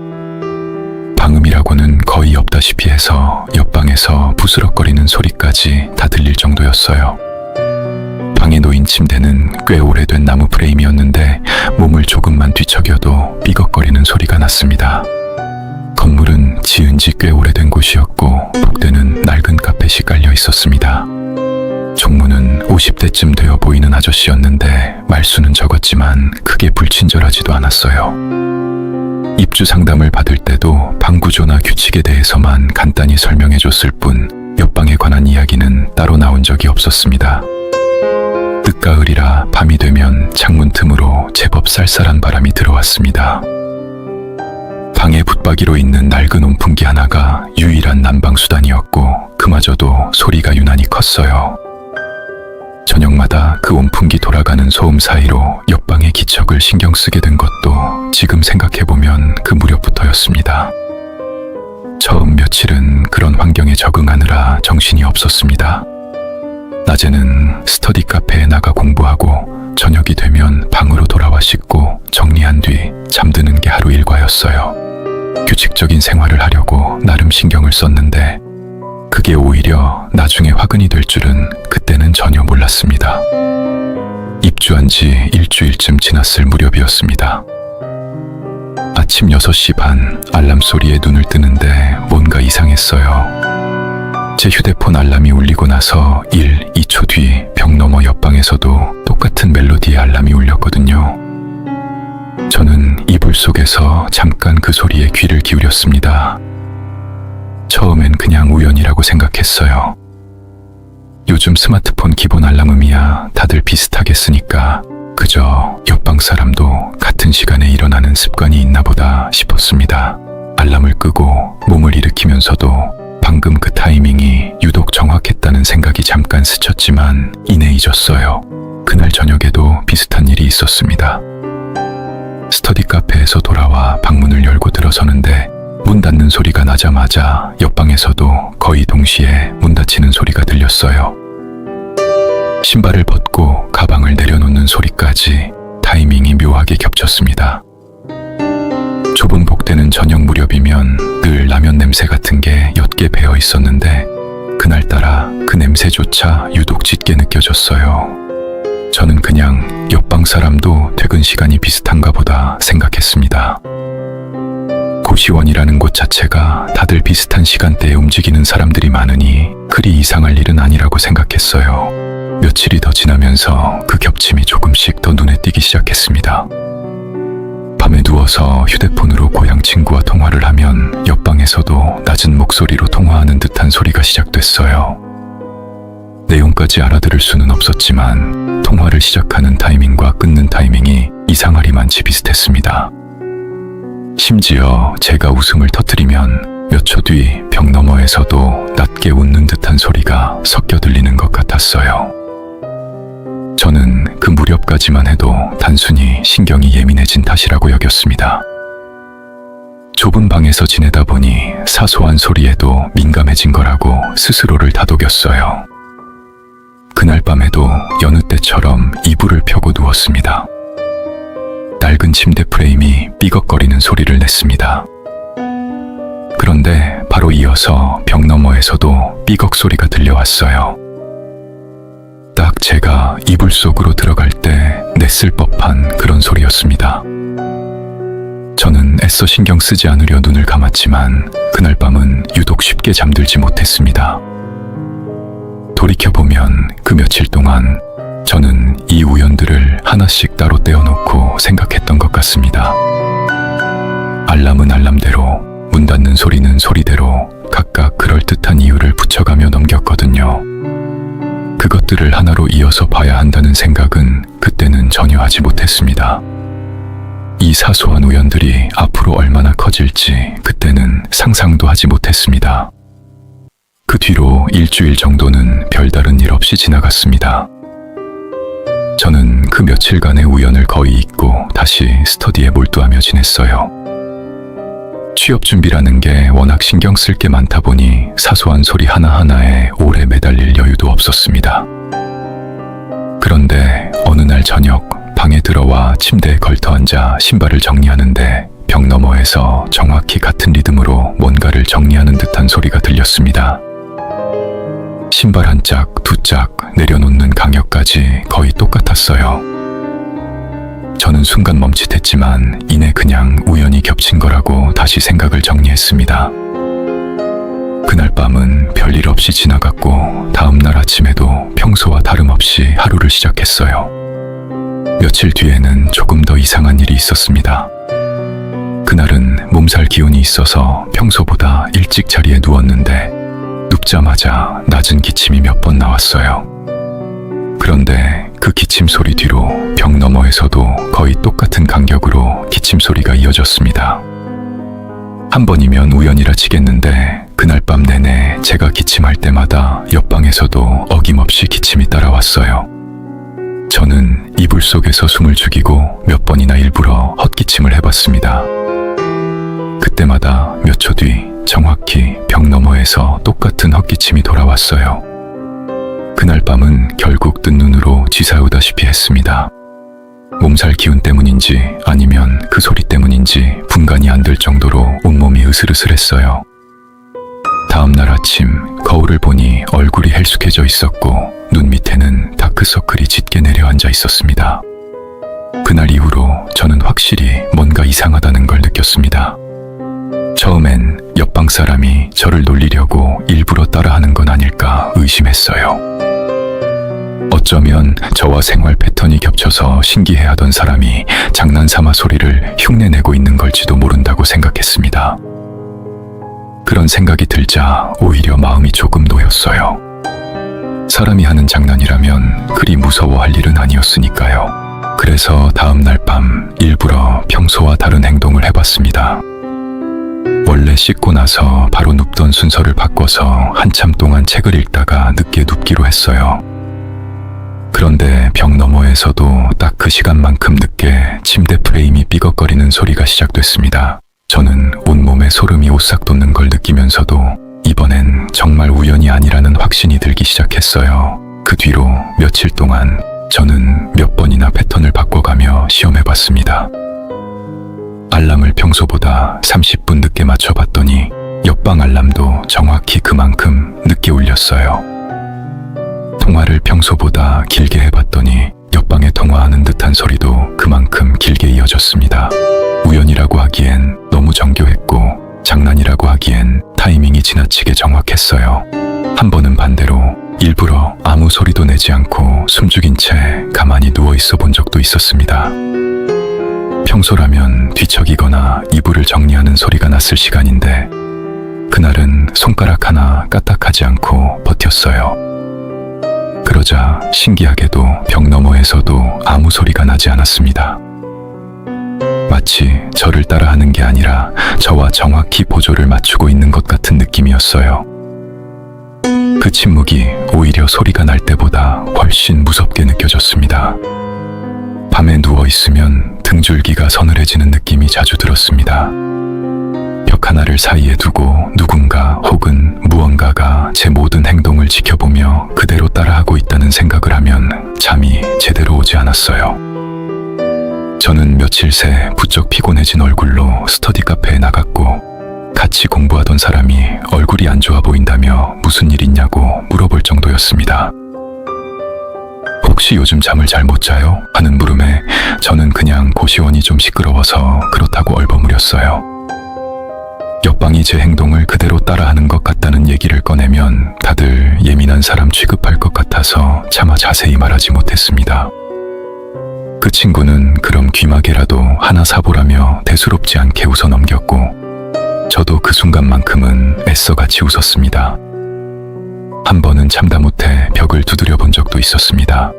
방음이라고는 거의 없다시피 해서 옆방에서 부스럭거리는 소리까지 다 들릴 정도였어요. 방에 놓인 침대는 꽤 오래된 나무 프레임이었는데 몸을 조금만 뒤척여도 삐걱거리는 소리가 났습니다. 건물은 지은 지 꽤 오래된 곳이었고 복대는 낡은 카펫이 깔려 있었습니다. 총무는 50대쯤 되어 보이는 아저씨였는데 말수는 적었지만 크게 불친절하지도 않았어요. 입주 상담을 받을 때도 방 구조나 규칙에 대해서만 간단히 설명해줬을 뿐 옆방에 관한 이야기는 따로 나온 적이 없었습니다. 늦가을이라 밤이 되면 창문 틈으로 제법 쌀쌀한 바람이 들어왔습니다. 방에 붙박이로 있는 낡은 온풍기 하나가 유일한 난방수단이었고 그마저도 소리가 유난히 컸어요. 저녁마다 그 온풍기 돌아가는 소음 사이로 옆방의 기척을 신경 쓰게 된 것도 지금 생각해보면 그 무렵부터였습니다. 처음 며칠은 그런 환경에 적응하느라 정신이 없었습니다. 낮에는 스터디 카페에 나가 공부하고 저녁이 되면 방으로 돌아와 씻고 정리한 뒤 잠드는 게 하루 일과였어요. 규칙적인 생활을 하려고 나름 신경을 썼는데 그게 오히려 나중에 화근이 될 줄은 그때는 전혀 몰랐습니다. 입주한 지 일주일쯤 지났을 무렵이었습니다. 아침 6시 반 알람 소리에 눈을 뜨는데 뭔가 이상했어요. 제 휴대폰 알람이 울리고 나서 1, 2초 뒤 벽 너머 옆방에서도 똑같은 멜로디의 알람이 울렸거든요. 저는 이불 속에서 잠깐 그 소리에 귀를 기울였습니다. 처음엔 그냥 우연이라고 생각했어요. 요즘 스마트폰 기본 알람음이야 다들 비슷하게 쓰니까 그저 옆방 사람도 같은 시간에 일어나는 습관이 있나 보다 싶었습니다. 알람을 끄고 몸을 일으키면서도 방금 그 타이밍이 유독 정확했다는 생각이 잠깐 스쳤지만 이내 잊었어요. 그날 저녁에도 비슷한 일이 있었습니다. 스터디 카페에서 돌아와 방문을 열고 들어서는데 문 닫는 소리가 나자마자 옆방에서도 거의 동시에 문 닫히는 소리가 들렸어요. 신발을 벗고 가방을 내려놓는 소리까지 타이밍이 묘하게 겹쳤습니다. 좁은 복대는 저녁 무렵이면 늘 라면 냄새 같은 게 옅게 배어 있었는데 그날따라 그 냄새조차 유독 짙게 느껴졌어요. 저는 그냥 옆방 사람도 퇴근 시간이 비슷한가 보다 생각했습니다. 고시원이라는 곳 자체가 다들 비슷한 시간대에 움직이는 사람들이 많으니 그리 이상할 일은 아니라고 생각했어요. 며칠이 더 지나면서 그 겹침이 조금씩 더 눈에 띄기 시작했습니다. 밤에 누워서 휴대폰으로 고향 친구와 통화를 하면 옆방에서도 낮은 목소리로 통화하는 듯한 소리가 시작됐어요. 내용까지 알아들을 수는 없었지만 통화를 시작하는 타이밍과 끊는 타이밍이 이상하리만치 비슷했습니다. 심지어 제가 웃음을 터뜨리면 몇 초 뒤 벽 너머에서도 낮게 웃는 듯한 소리가 섞여 들리는 것 같았어요. 저는 그 무렵까지만 해도 단순히 신경이 예민해진 탓이라고 여겼습니다. 좁은 방에서 지내다 보니 사소한 소리에도 민감해진 거라고 스스로를 다독였어요. 그날 밤에도 여느 때처럼 이불을 펴고 누웠습니다. 낡은 침대 프레임이 삐걱거리는 소리를 냈습니다. 그런데 바로 이어서 벽 너머에서도 삐걱 소리가 들려왔어요. 딱 제가 이불 속으로 들어갈 때 냈을 법한 그런 소리였습니다. 저는 애써 신경 쓰지 않으려 눈을 감았지만 그날 밤은 유독 쉽게 잠들지 못했습니다. 돌이켜보면 그 며칠 동안 저는 이 우연들을 하나씩 따로 떼어놓고 생각했던 것 같습니다. 알람은 알람대로, 문 닫는 소리는 소리대로 각각 그럴듯한 이유를 붙여가며 넘겼거든요. 그것들을 하나로 이어서 봐야 한다는 생각은 그때는 전혀 하지 못했습니다. 이 사소한 우연들이 앞으로 얼마나 커질지 그때는 상상도 하지 못했습니다. 그 뒤로 일주일 정도는 별다른 일 없이 지나갔습니다. 저는 그 며칠간의 우연을 거의 잊고 다시 스터디에 몰두하며 지냈어요. 취업 준비라는 게 워낙 신경 쓸 게 많다 보니 사소한 소리 하나하나에 오래 매달릴 여유도 없었습니다. 그런데 어느 날 저녁 방에 들어와 침대에 걸터앉아 신발을 정리하는데 벽 너머에서 정확히 같은 리듬으로 뭔가를 정리하는 듯한 소리가 들렸습니다. 신발 한 짝, 두 짝 내려놓는 강약까지 거의 똑같았어요. 저는 순간 멈칫했지만 이내 그냥 우연히 겹친 거라고 다시 생각을 정리했습니다. 그날 밤은 별일 없이 지나갔고 다음 날 아침에도 평소와 다름없이 하루를 시작했어요. 며칠 뒤에는 조금 더 이상한 일이 있었습니다. 그날은 몸살 기운이 있어서 평소보다 일찍 자리에 누웠는데 눕자마자 낮은 기침이 몇 번 나왔어요. 그런데 그 기침 소리 뒤로 벽 너머에서도 거의 똑같은 간격으로 기침 소리가 이어졌습니다. 한 번이면 우연이라 치겠는데 그날 밤 내내 제가 기침할 때마다 옆방에서도 어김없이 기침이 따라왔어요. 저는 이불 속에서 숨을 죽이고 몇 번이나 일부러 헛기침을 해봤습니다. 그때마다 몇 초 뒤 정확히 벽 너머에서 똑같은 헛기침이 돌아왔어요. 그날 밤은 결국 뜬 눈으로 쥐사우다시피 했습니다. 몸살 기운 때문인지 아니면 그 소리 때문인지 분간이 안 될 정도로 온몸이 으슬으슬했어요. 다음 날 아침 거울을 보니 얼굴이 헬쑥해져 있었고 눈 밑에는 다크서클이 짙게 내려앉아 있었습니다. 그날 이후로 저는 확실히 뭔가 이상하다는 걸 느꼈습니다. 처음엔 옆방 사람이 저를 놀리려고 일부러 따라하는 건 아닐까 의심했어요. 어쩌면 저와 생활 패턴이 겹쳐서 신기해하던 사람이 장난삼아 소리를 흉내내고 있는 걸지도 모른다고 생각했습니다. 그런 생각이 들자 오히려 마음이 조금 놓였어요. 사람이 하는 장난이라면 그리 무서워할 일은 아니었으니까요. 그래서 다음 날 밤 일부러 평소와 다른 행동을 해봤습니다. 원래 씻고 나서 바로 눕던 순서를 바꿔서 한참 동안 책을 읽다가 늦게 눕기로 했어요. 그런데 벽 너머에서도 딱 그 시간만큼 늦게 침대 프레임이 삐걱거리는 소리가 시작됐습니다. 저는 온몸에 소름이 오싹 돋는 걸 느끼면서도 이번엔 정말 우연이 아니라는 확신이 들기 시작했어요. 그 뒤로 며칠 동안 저는 몇 번이나 패턴을 바꿔가며 시험해봤습니다. 알람을 평소보다 30분 늦게 맞춰봤더니 옆방 알람도 정확히 그만큼 늦게 울렸어요. 통화를 평소보다 길게 해봤더니 옆방에 통화하는 듯한 소리도 그만큼 길게 이어졌습니다. 우연이라고 하기엔 너무 정교했고 장난이라고 하기엔 타이밍이 지나치게 정확했어요. 한 번은 반대로 일부러 아무 소리도 내지 않고 숨죽인 채 가만히 누워있어 본 적도 있었습니다. 평소라면 뒤척이거나 이불을 정리하는 소리가 났을 시간인데 그날은 손가락 하나 까딱하지 않고 버텼어요. 그러자 신기하게도 벽 너머에서도 아무 소리가 나지 않았습니다. 마치 저를 따라하는 게 아니라 저와 정확히 보조를 맞추고 있는 것 같은 느낌이었어요. 그 침묵이 오히려 소리가 날 때보다 훨씬 무섭게 느껴졌습니다. 밤에 누워있으면 등줄기가 서늘해지는 느낌이 자주 들었습니다. 벽 하나를 사이에 두고 누군가 혹은 무언가가 제 모든 행동을 지켜보며 그대로 따라하고 있다는 생각을 하면 잠이 제대로 오지 않았어요. 저는 며칠 새 부쩍 피곤해진 얼굴로 스터디 카페에 나갔고 같이 공부하던 사람이 얼굴이 안 좋아 보인다며 무슨 일 있냐고 물어볼 정도였습니다. 혹시 요즘 잠을 잘 못 자요? 하는 물음에 저는 그냥 고시원이 좀 시끄러워서 그렇다고 얼버무렸어요. 옆방이 제 행동을 그대로 따라하는 것 같다는 얘기를 꺼내면 다들 예민한 사람 취급할 것 같아서 차마 자세히 말하지 못했습니다. 그 친구는 그럼 귀마개라도 하나 사보라며 대수롭지 않게 웃어 넘겼고 저도 그 순간만큼은 애써 같이 웃었습니다. 한 번은 참다 못해 벽을 두드려 본 적도 있었습니다.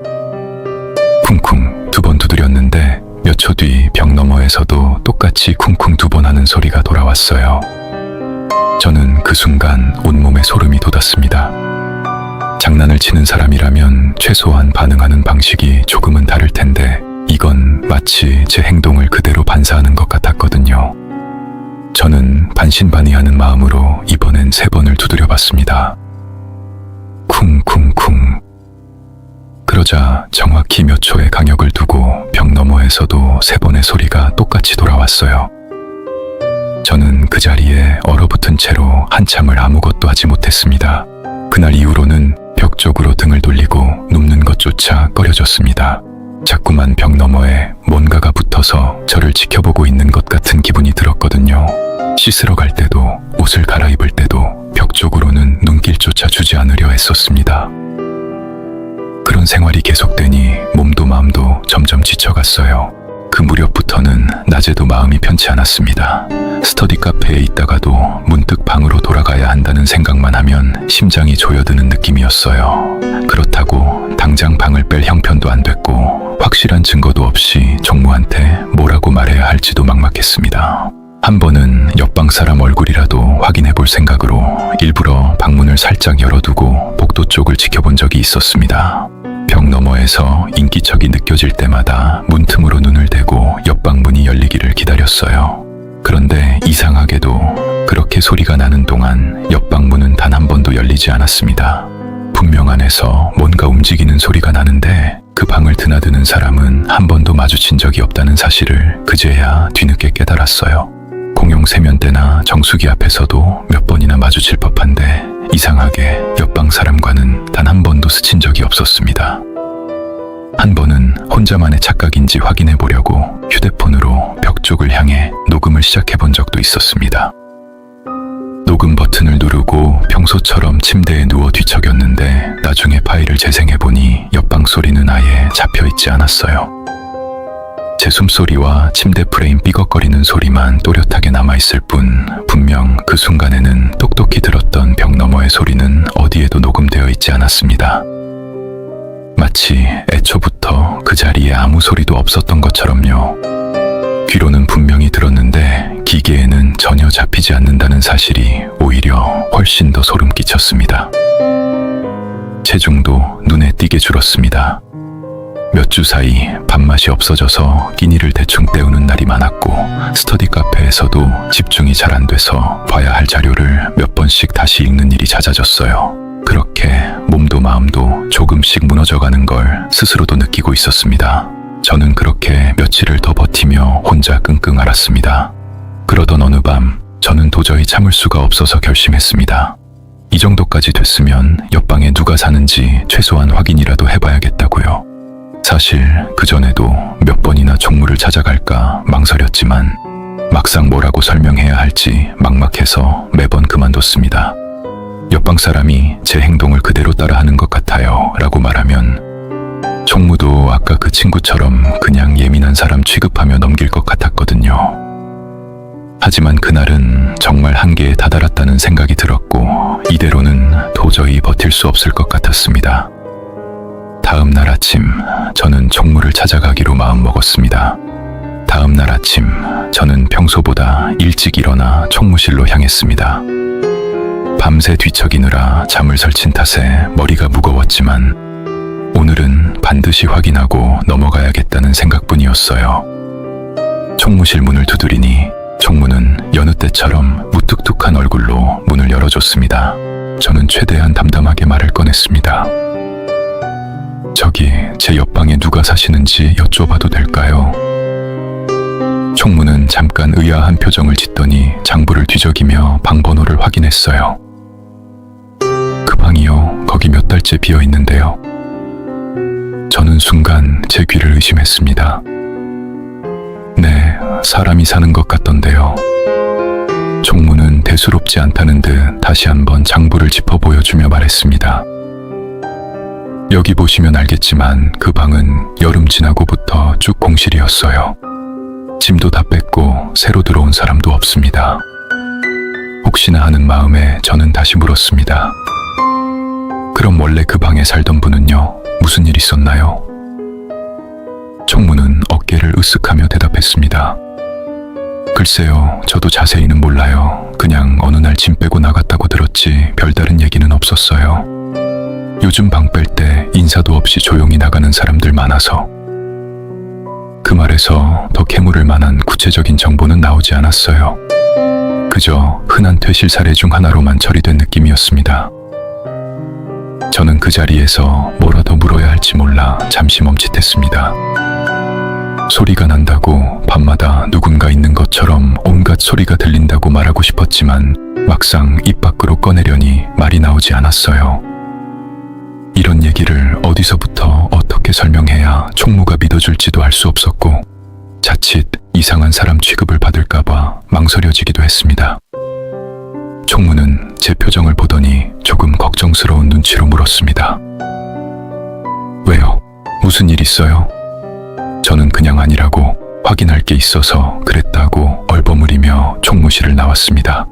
쿵쿵 2번 두드렸는데 몇 초 뒤 벽 너머에서도 똑같이 쿵쿵 2번 하는 소리가 돌아왔어요. 저는 그 순간 온몸에 소름이 돋았습니다. 장난을 치는 사람이라면 최소한 반응하는 방식이 조금은 다를 텐데 이건 마치 제 행동을 그대로 반사하는 것 같았거든요. 저는 반신반의하는 마음으로 이번엔 3번을 두드려 봤습니다. 쿵쿵쿵. 그러자 정확히 몇 초의 간격을 두고 벽 너머에서도 3번의 소리가 똑같이 돌아왔어요. 저는 그 자리에 얼어붙은 채로 한참을 아무것도 하지 못했습니다. 그날 이후로는 벽 쪽으로 등을 돌리고 눕는 것조차 꺼려졌습니다. 자꾸만 벽 너머에 뭔가가 붙어서 저를 지켜보고 있는 것 같은 기분이 들었거든요. 씻으러 갈 때도 옷을 갈아입을 때도 벽 쪽으로는 눈길조차 주지 않으려 했었습니다. 그런 생활이 계속되니 몸도 마음도 점점 지쳐갔어요. 그 무렵부터는 낮에도 마음이 편치 않았습니다. 스터디 카페에 있다가도 문득 방으로 돌아가야 한다는 생각만 하면 심장이 조여드는 느낌이었어요. 그렇다고 당장 방을 뺄 형편도 안 됐고 확실한 증거도 없이 총무한테 뭐라고 말해야 할지도 막막했습니다. 한 번은 옆방 사람 얼굴이라도 확인해 볼 생각으로 일부러 방문을 살짝 열어두고 복도 쪽을 지켜본 적이 있었습니다. 벽 너머에서 인기척이 느껴질 때마다 문틈으로 눈을 대고 옆방 문이 열리기를 기다렸어요. 그런데 이상하게도 그렇게 소리가 나는 동안 옆방 문은 단 한 번도 열리지 않았습니다. 분명 안에서 뭔가 움직이는 소리가 나는데 그 방을 드나드는 사람은 한 번도 마주친 적이 없다는 사실을 그제야 뒤늦게 깨달았어요. 공용 세면대나 정수기 앞에서도 몇 번이나 마주칠 법한데 이상하게 옆방 사람과는 단 한 번도 스친 적이 없었습니다. 한 번은 혼자만의 착각인지 확인해 보려고 휴대폰으로 벽 쪽을 향해 녹음을 시작해 본 적도 있었습니다. 녹음 버튼을 누르고 평소처럼 침대에 누워 뒤척였는데 나중에 파일을 재생해 보니 옆방 소리는 아예 잡혀 있지 않았어요. 제 숨소리와 침대 프레임 삐걱거리는 소리만 또렷하게 남아있을 뿐 분명 그 순간에는 똑똑히 들었던 벽 너머의 소리는 어디에도 녹음되어 있지 않았습니다. 마치 애초부터 그 자리에 아무 소리도 없었던 것처럼요. 귀로는 분명히 들었는데 기계에는 전혀 잡히지 않는다는 사실이 오히려 훨씬 더 소름 끼쳤습니다. 체중도 눈에 띄게 줄었습니다. 몇 주 사이 밥맛이 없어져서 끼니를 대충 때우는 날이 많았고 스터디 카페에서도 집중이 잘 안 돼서 봐야 할 자료를 몇 번씩 다시 읽는 일이 잦아졌어요. 그렇게 몸도 마음도 조금씩 무너져가는 걸 스스로도 느끼고 있었습니다. 저는 그렇게 며칠을 더 버티며 혼자 끙끙 앓았습니다. 그러던 어느 밤 저는 도저히 참을 수가 없어서 결심했습니다. 이 정도까지 됐으면 옆방에 누가 사는지 최소한 확인이라도 해봐야겠다고요. 사실 그전에도 몇 번이나 총무를 찾아갈까 망설였지만 막상 뭐라고 설명해야 할지 막막해서 매번 그만뒀습니다. 옆방 사람이 제 행동을 그대로 따라하는 것 같아요 라고 말하면 총무도 아까 그 친구처럼 그냥 예민한 사람 취급하며 넘길 것 같았거든요. 하지만 그날은 정말 한계에 다다랐다는 생각이 들었고 이대로는 도저히 버틸 수 없을 것 같았습니다. 다음 날 아침 저는 총무를 찾아가기로 마음먹었습니다. 다음 날 아침 저는 평소보다 일찍 일어나 총무실로 향했습니다. 밤새 뒤척이느라 잠을 설친 탓에 머리가 무거웠지만 오늘은 반드시 확인하고 넘어가야겠다는 생각뿐이었어요. 총무실 문을 두드리니 총무는 여느 때처럼 무뚝뚝한 얼굴로 문을 열어줬습니다. 저는 최대한 담담하게 말을 꺼냈습니다. 저기 제 옆방에 누가 사시는지 여쭤봐도 될까요? 총무는 잠깐 의아한 표정을 짓더니 장부를 뒤적이며 방 번호를 확인했어요. 그 방이요. 거기 몇 달째 비어 있는데요. 저는 순간 제 귀를 의심했습니다. 네, 사람이 사는 것 같던데요. 총무는 대수롭지 않다는 듯 다시 한번 장부를 짚어 보여주며 말했습니다. 여기 보시면 알겠지만 그 방은 여름 지나고부터 쭉 공실이었어요. 짐도 다 뺐고 새로 들어온 사람도 없습니다. 혹시나 하는 마음에 저는 다시 물었습니다. 그럼 원래 그 방에 살던 분은요? 무슨 일 있었나요? 총무는 어깨를 으쓱하며 대답했습니다. 글쎄요, 저도 자세히는 몰라요. 그냥 어느 날 짐 빼고 나갔다고 들었지 별다른 얘기는 없었어요. 요즘 방 뺄 때 인사도 없이 조용히 나가는 사람들 많아서. 그 말에서 더 캐물을 만한 구체적인 정보는 나오지 않았어요. 그저 흔한 퇴실 사례 중 하나로만 처리된 느낌이었습니다. 저는 그 자리에서 뭐라도 물어야 할지 몰라 잠시 멈칫했습니다. 소리가 난다고 밤마다 누군가 있는 것처럼 온갖 소리가 들린다고 말하고 싶었지만 막상 입 밖으로 꺼내려니 말이 나오지 않았어요. 이런 얘기를 어디서부터 어떻게 설명해야 총무가 믿어줄지도 알 수 없었고 자칫 이상한 사람 취급을 받을까봐 망설여지기도 했습니다. 총무는 제 표정을 보더니 조금 걱정스러운 눈치로 물었습니다. 왜요? 무슨 일 있어요? 저는 그냥 아니라고 확인할 게 있어서 그랬다고 얼버무리며 총무실을 나왔습니다.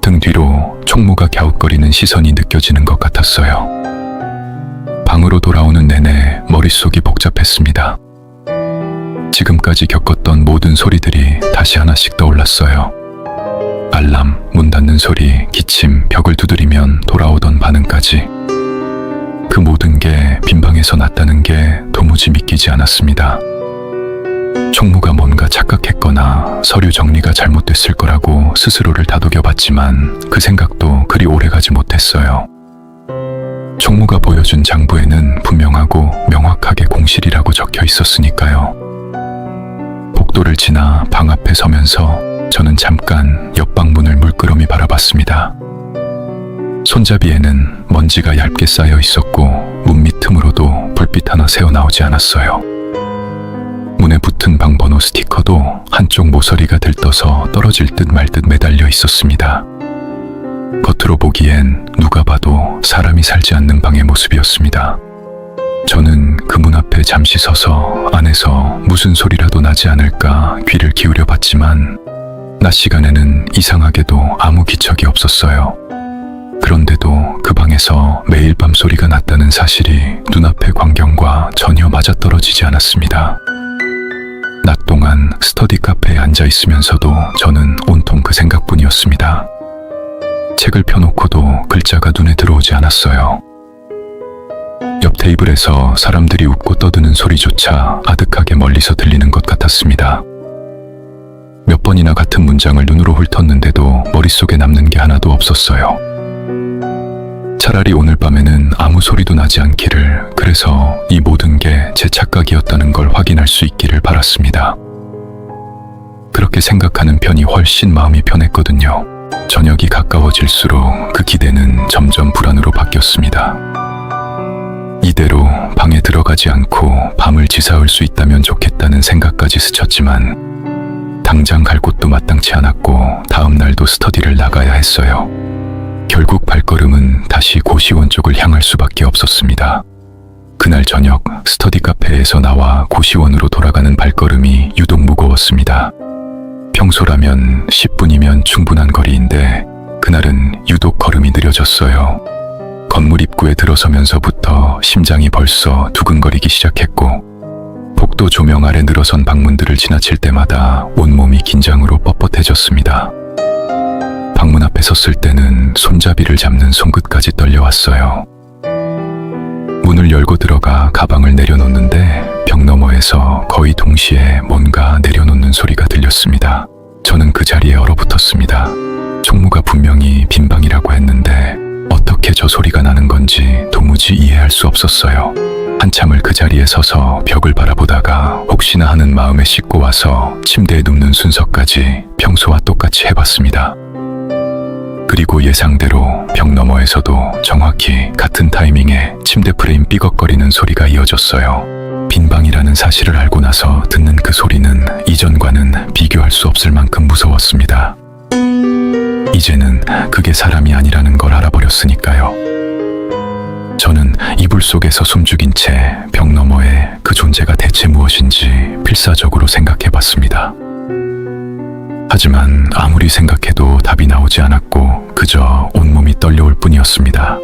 등 뒤로 총무가 갸웃거리는 시선이 느껴지는 것 같았어요. 방으로 돌아오는 내내 머릿속이 복잡했습니다. 지금까지 겪었던 모든 소리들이 다시 하나씩 떠올랐어요. 알람, 문 닫는 소리, 기침, 벽을 두드리면 돌아오던 반응까지. 그 모든 게 빈방에서 났다는 게 도무지 믿기지 않았습니다. 총무가 뭔가 착각했거나 서류 정리가 잘못됐을 거라고 스스로를 다독여봤지만 그 생각도 그리 오래가지 못했어요. 총무가 보여준 장부에는 분명하고 명확하게 공실이라고 적혀 있었으니까요. 복도를 지나 방 앞에 서면서 저는 잠깐 옆방 문을 물끄러미 바라봤습니다. 손잡이에는 먼지가 얇게 쌓여 있었고 문 밑 틈으로도 불빛 하나 새어나오지 않았어요. 문에 붙은 방 번호 스티커도 한쪽 모서리가 들떠서 떨어질 듯 말 듯 매달려 있었습니다. 겉으로 보기엔 누가 봐도 사람이 살지 않는 방의 모습이었습니다. 저는 그 문 앞에 잠시 서서 안에서 무슨 소리라도 나지 않을까 귀를 기울여 봤지만 낮 시간에는 이상하게도 아무 기척이 없었어요. 그런데도 그 방에서 매일 밤 소리가 났다는 사실이 눈앞의 광경과 전혀 맞아떨어지지 않았습니다. 낮 동안 스터디 카페에 앉아 있으면서도 저는 온통 그 생각뿐이었습니다. 책을 펴놓고도 글자가 눈에 들어오지 않았어요. 옆 테이블에서 사람들이 웃고 떠드는 소리조차 아득하게 멀리서 들리는 것 같았습니다. 몇 번이나 같은 문장을 눈으로 훑었는데도 머릿속에 남는 게 하나도 없었어요. 차라리 오늘 밤에는 아무 소리도 나지 않기를, 그래서 이 모든 게 제 착각이었다는 걸 확인할 수 있기를 바랐습니다. 그렇게 생각하는 편이 훨씬 마음이 편했거든요. 저녁이 가까워질수록 그 기대는 점점 불안으로 바뀌었습니다. 이대로 방에 들어가지 않고 밤을 지새울 수 있다면 좋겠다는 생각까지 스쳤지만 당장 갈 곳도 마땅치 않았고 다음 날도 스터디를 나가야 했어요. 결국 발걸음은 다시 고시원 쪽을 향할 수밖에 없었습니다. 그날 저녁 스터디 카페에서 나와 고시원으로 돌아가는 발걸음이 유독 무거웠습니다. 평소라면 10분이면 충분한 거리인데 그날은 유독 걸음이 느려졌어요. 건물 입구에 들어서면서부터 심장이 벌써 두근거리기 시작했고 복도 조명 아래 늘어선 방문들을 지나칠 때마다 온몸이 긴장으로 뻣뻣해졌습니다. 방문 앞에 섰을 때는 손잡이를 잡는 손끝까지 떨려왔어요. 문을 열고 들어가 가방을 내려놓는데 벽 너머에서 거의 동시에 뭔가 내려놓는 소리가 들렸습니다. 저는 그 자리에 얼어붙었습니다. 총무가 분명히 빈방이라고 했는데 어떻게 저 소리가 나는 건지 도무지 이해할 수 없었어요. 한참을 그 자리에 서서 벽을 바라보다가 혹시나 하는 마음에 씻고 와서 침대에 눕는 순서까지 평소와 똑같이 해봤습니다. 그리고 예상대로 벽 너머에서도 정확히 같은 타이밍에 침대 프레임 삐걱거리는 소리가 이어졌어요. 빈방이라는 사실을 알고 나서 듣는 그 소리는 이전과는 비교할 수 없을 만큼 무서웠습니다. 이제는 그게 사람이 아니라는 걸 알아버렸으니까요. 저는 이불 속에서 숨죽인 채 벽 너머에 그 존재가 대체 무엇인지 필사적으로 생각해 봤습니다. 하지만 아무리 생각해도 답이 나오지 않았고 그저 온몸이 떨려올 뿐이었습니다.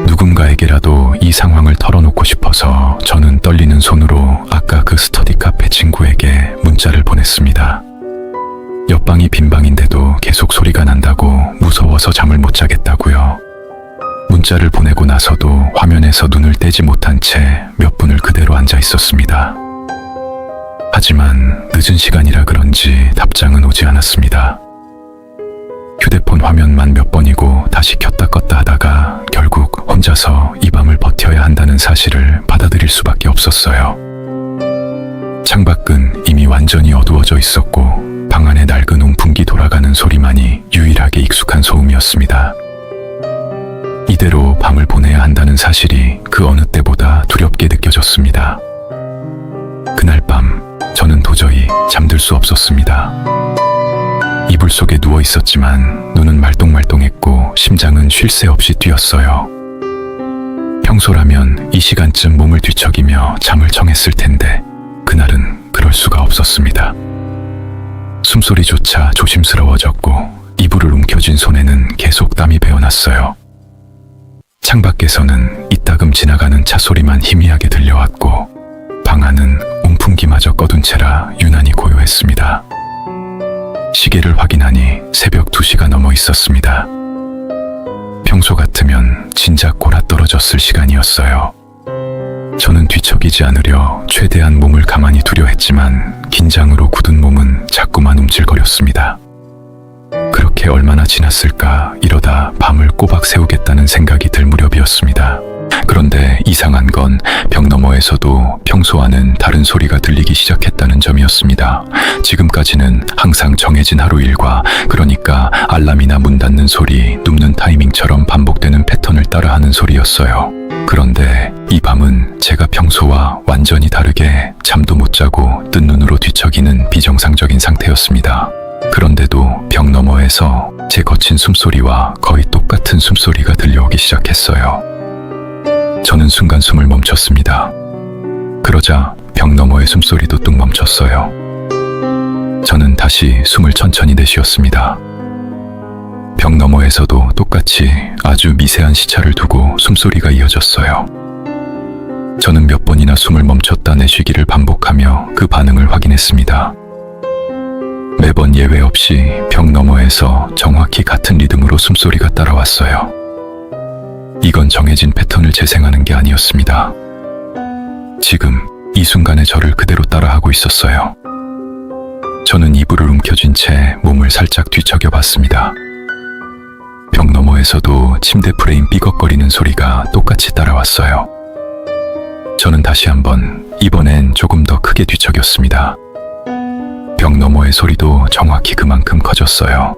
누군가에게라도 이 상황을 털어놓고 싶어서 저는 떨리는 손으로 아까 그 스터디 카페 친구에게 문자를 보냈습니다. 옆방이 빈 방인데도 계속 소리가 난다고 무서워서 잠을 못 자겠다고요. 문자를 보내고 나서도 화면에서 눈을 떼지 못한 채 몇 분을 그대로 앉아 있었습니다. 하지만 늦은 시간이라 그런지 답장은 오지 않았습니다. 휴대폰 화면만 몇 번이고 다시 켰다 껐다 하다가 결국 혼자서 이 밤을 버텨야 한다는 사실을 받아들일 수밖에 없었어요. 창밖은 이미 완전히 어두워져 있었고 방 안에 낡은 온풍기 돌아가는 소리만이 유일하게 익숙한 소음이었습니다. 이대로 밤을 보내야 한다는 사실이 그 어느 때보다 두렵게 느껴졌습니다. 그날 밤 저는 도저히 잠들 수 없었습니다. 이불 속에 누워 있었지만 눈은 말똥말똥했고 심장은 쉴 새 없이 뛰었어요. 평소라면 이 시간쯤 몸을 뒤척이며 잠을 청했을 텐데 그날은 그럴 수가 없었습니다. 숨소리조차 조심스러워졌고 이불을 움켜쥔 손에는 계속 땀이 배어났어요. 창밖에서는 이따금 지나가는 차 소리만 희미하게 들려왔고 방 안은 온풍기마저 꺼둔 채라 유난히 고요했습니다. 시계를 확인하니 새벽 2시가 넘어 있었습니다. 평소 같으면 진작 골아떨어졌을 시간이었어요. 저는 뒤척이지 않으려 최대한 몸을 가만히 두려 했지만 긴장으로 굳은 몸은 자꾸만 움찔거렸습니다. 그렇게 얼마나 지났을까 이러다 밤을 꼬박 새우겠다는 생각이 들 무렵이었습니다. 그런데 이상한 건 벽 너머에서도 평소와는 다른 소리가 들리기 시작했다는 점이었습니다. 지금까지는 항상 정해진 하루 일과 그러니까 알람이나 문 닫는 소리, 눕는 타이밍처럼 반복되는 패턴을 따라하는 소리였어요. 그런데 이 밤은 제가 평소와 완전히 다르게 잠도 못 자고 뜬 눈으로 뒤척이는 비정상적인 상태였습니다. 그런데도 벽 너머에서 제 거친 숨소리와 거의 똑같은 숨소리가 들려오기 시작했어요. 저는 순간 숨을 멈췄습니다. 그러자 벽 너머의 숨소리도 뚝 멈췄어요. 저는 다시 숨을 천천히 내쉬었습니다. 벽 너머에서도 똑같이 아주 미세한 시차를 두고 숨소리가 이어졌어요. 저는 몇 번이나 숨을 멈췄다 내쉬기를 반복하며 그 반응을 확인했습니다. 매번 예외 없이 벽 너머에서 정확히 같은 리듬으로 숨소리가 따라왔어요. 이건 정해진 패턴을 재생하는 게 아니었습니다. 지금 이 순간에 저를 그대로 따라하고 있었어요. 저는 이불을 움켜쥔 채 몸을 살짝 뒤척여 봤습니다. 벽 너머에서도 침대 프레임 삐걱거리는 소리가 똑같이 따라왔어요. 저는 다시 한번, 이번엔 조금 더 크게 뒤척였습니다. 벽 너머의 소리도 정확히 그만큼 커졌어요.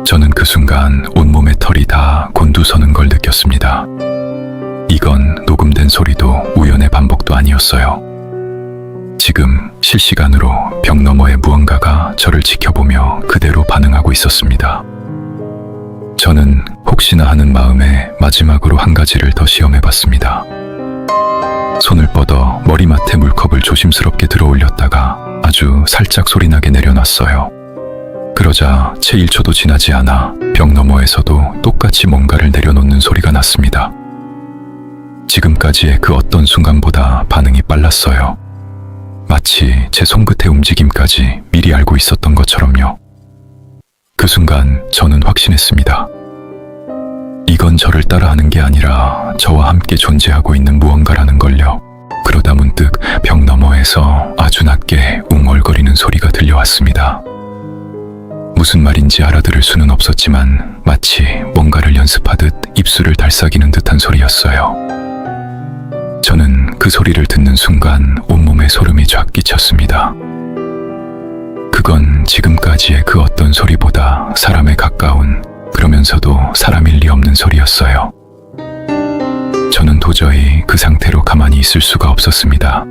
저는 그 순간 온몸의 털이 다 곤두서는 걸 느꼈습니다. 이건 녹음된 소리도 우연의 반복도 아니었어요. 지금 실시간으로 벽 너머의 무언가가 저를 지켜보며 그대로 반응하고 있었습니다. 저는 혹시나 하는 마음에 마지막으로 한 가지를 더 시험해봤습니다. 손을 뻗어 머리맡에 물컵을 조심스럽게 들어올렸다가 아주 살짝 소리나게 내려놨어요. 그러자 채 1초도 지나지 않아 벽 너머에서도 똑같이 뭔가를 내려놓는 소리가 났습니다. 지금까지의 그 어떤 순간보다 반응이 빨랐어요. 마치 제 손끝의 움직임까지 미리 알고 있었던 것처럼요. 그 순간 저는 확신했습니다. 이건 저를 따라하는 게 아니라 저와 함께 존재하고 있는 무언가라는 걸요. 그러다 문득 벽 너머에서 아주 낮게 웅얼거리는 소리가 들려왔습니다. 무슨 말인지 알아들을 수는 없었지만 마치 뭔가를 연습하듯 입술을 달싹이는 듯한 소리였어요. 저는 그 소리를 듣는 순간 온몸에 소름이 쫙 끼쳤습니다. 그건 지금까지의 그 어떤 소리보다 사람에 가까운, 그러면서도 사람일 리 없는 소리였어요. 저는 도저히 그 상태로 가만히 있을 수가 없었습니다.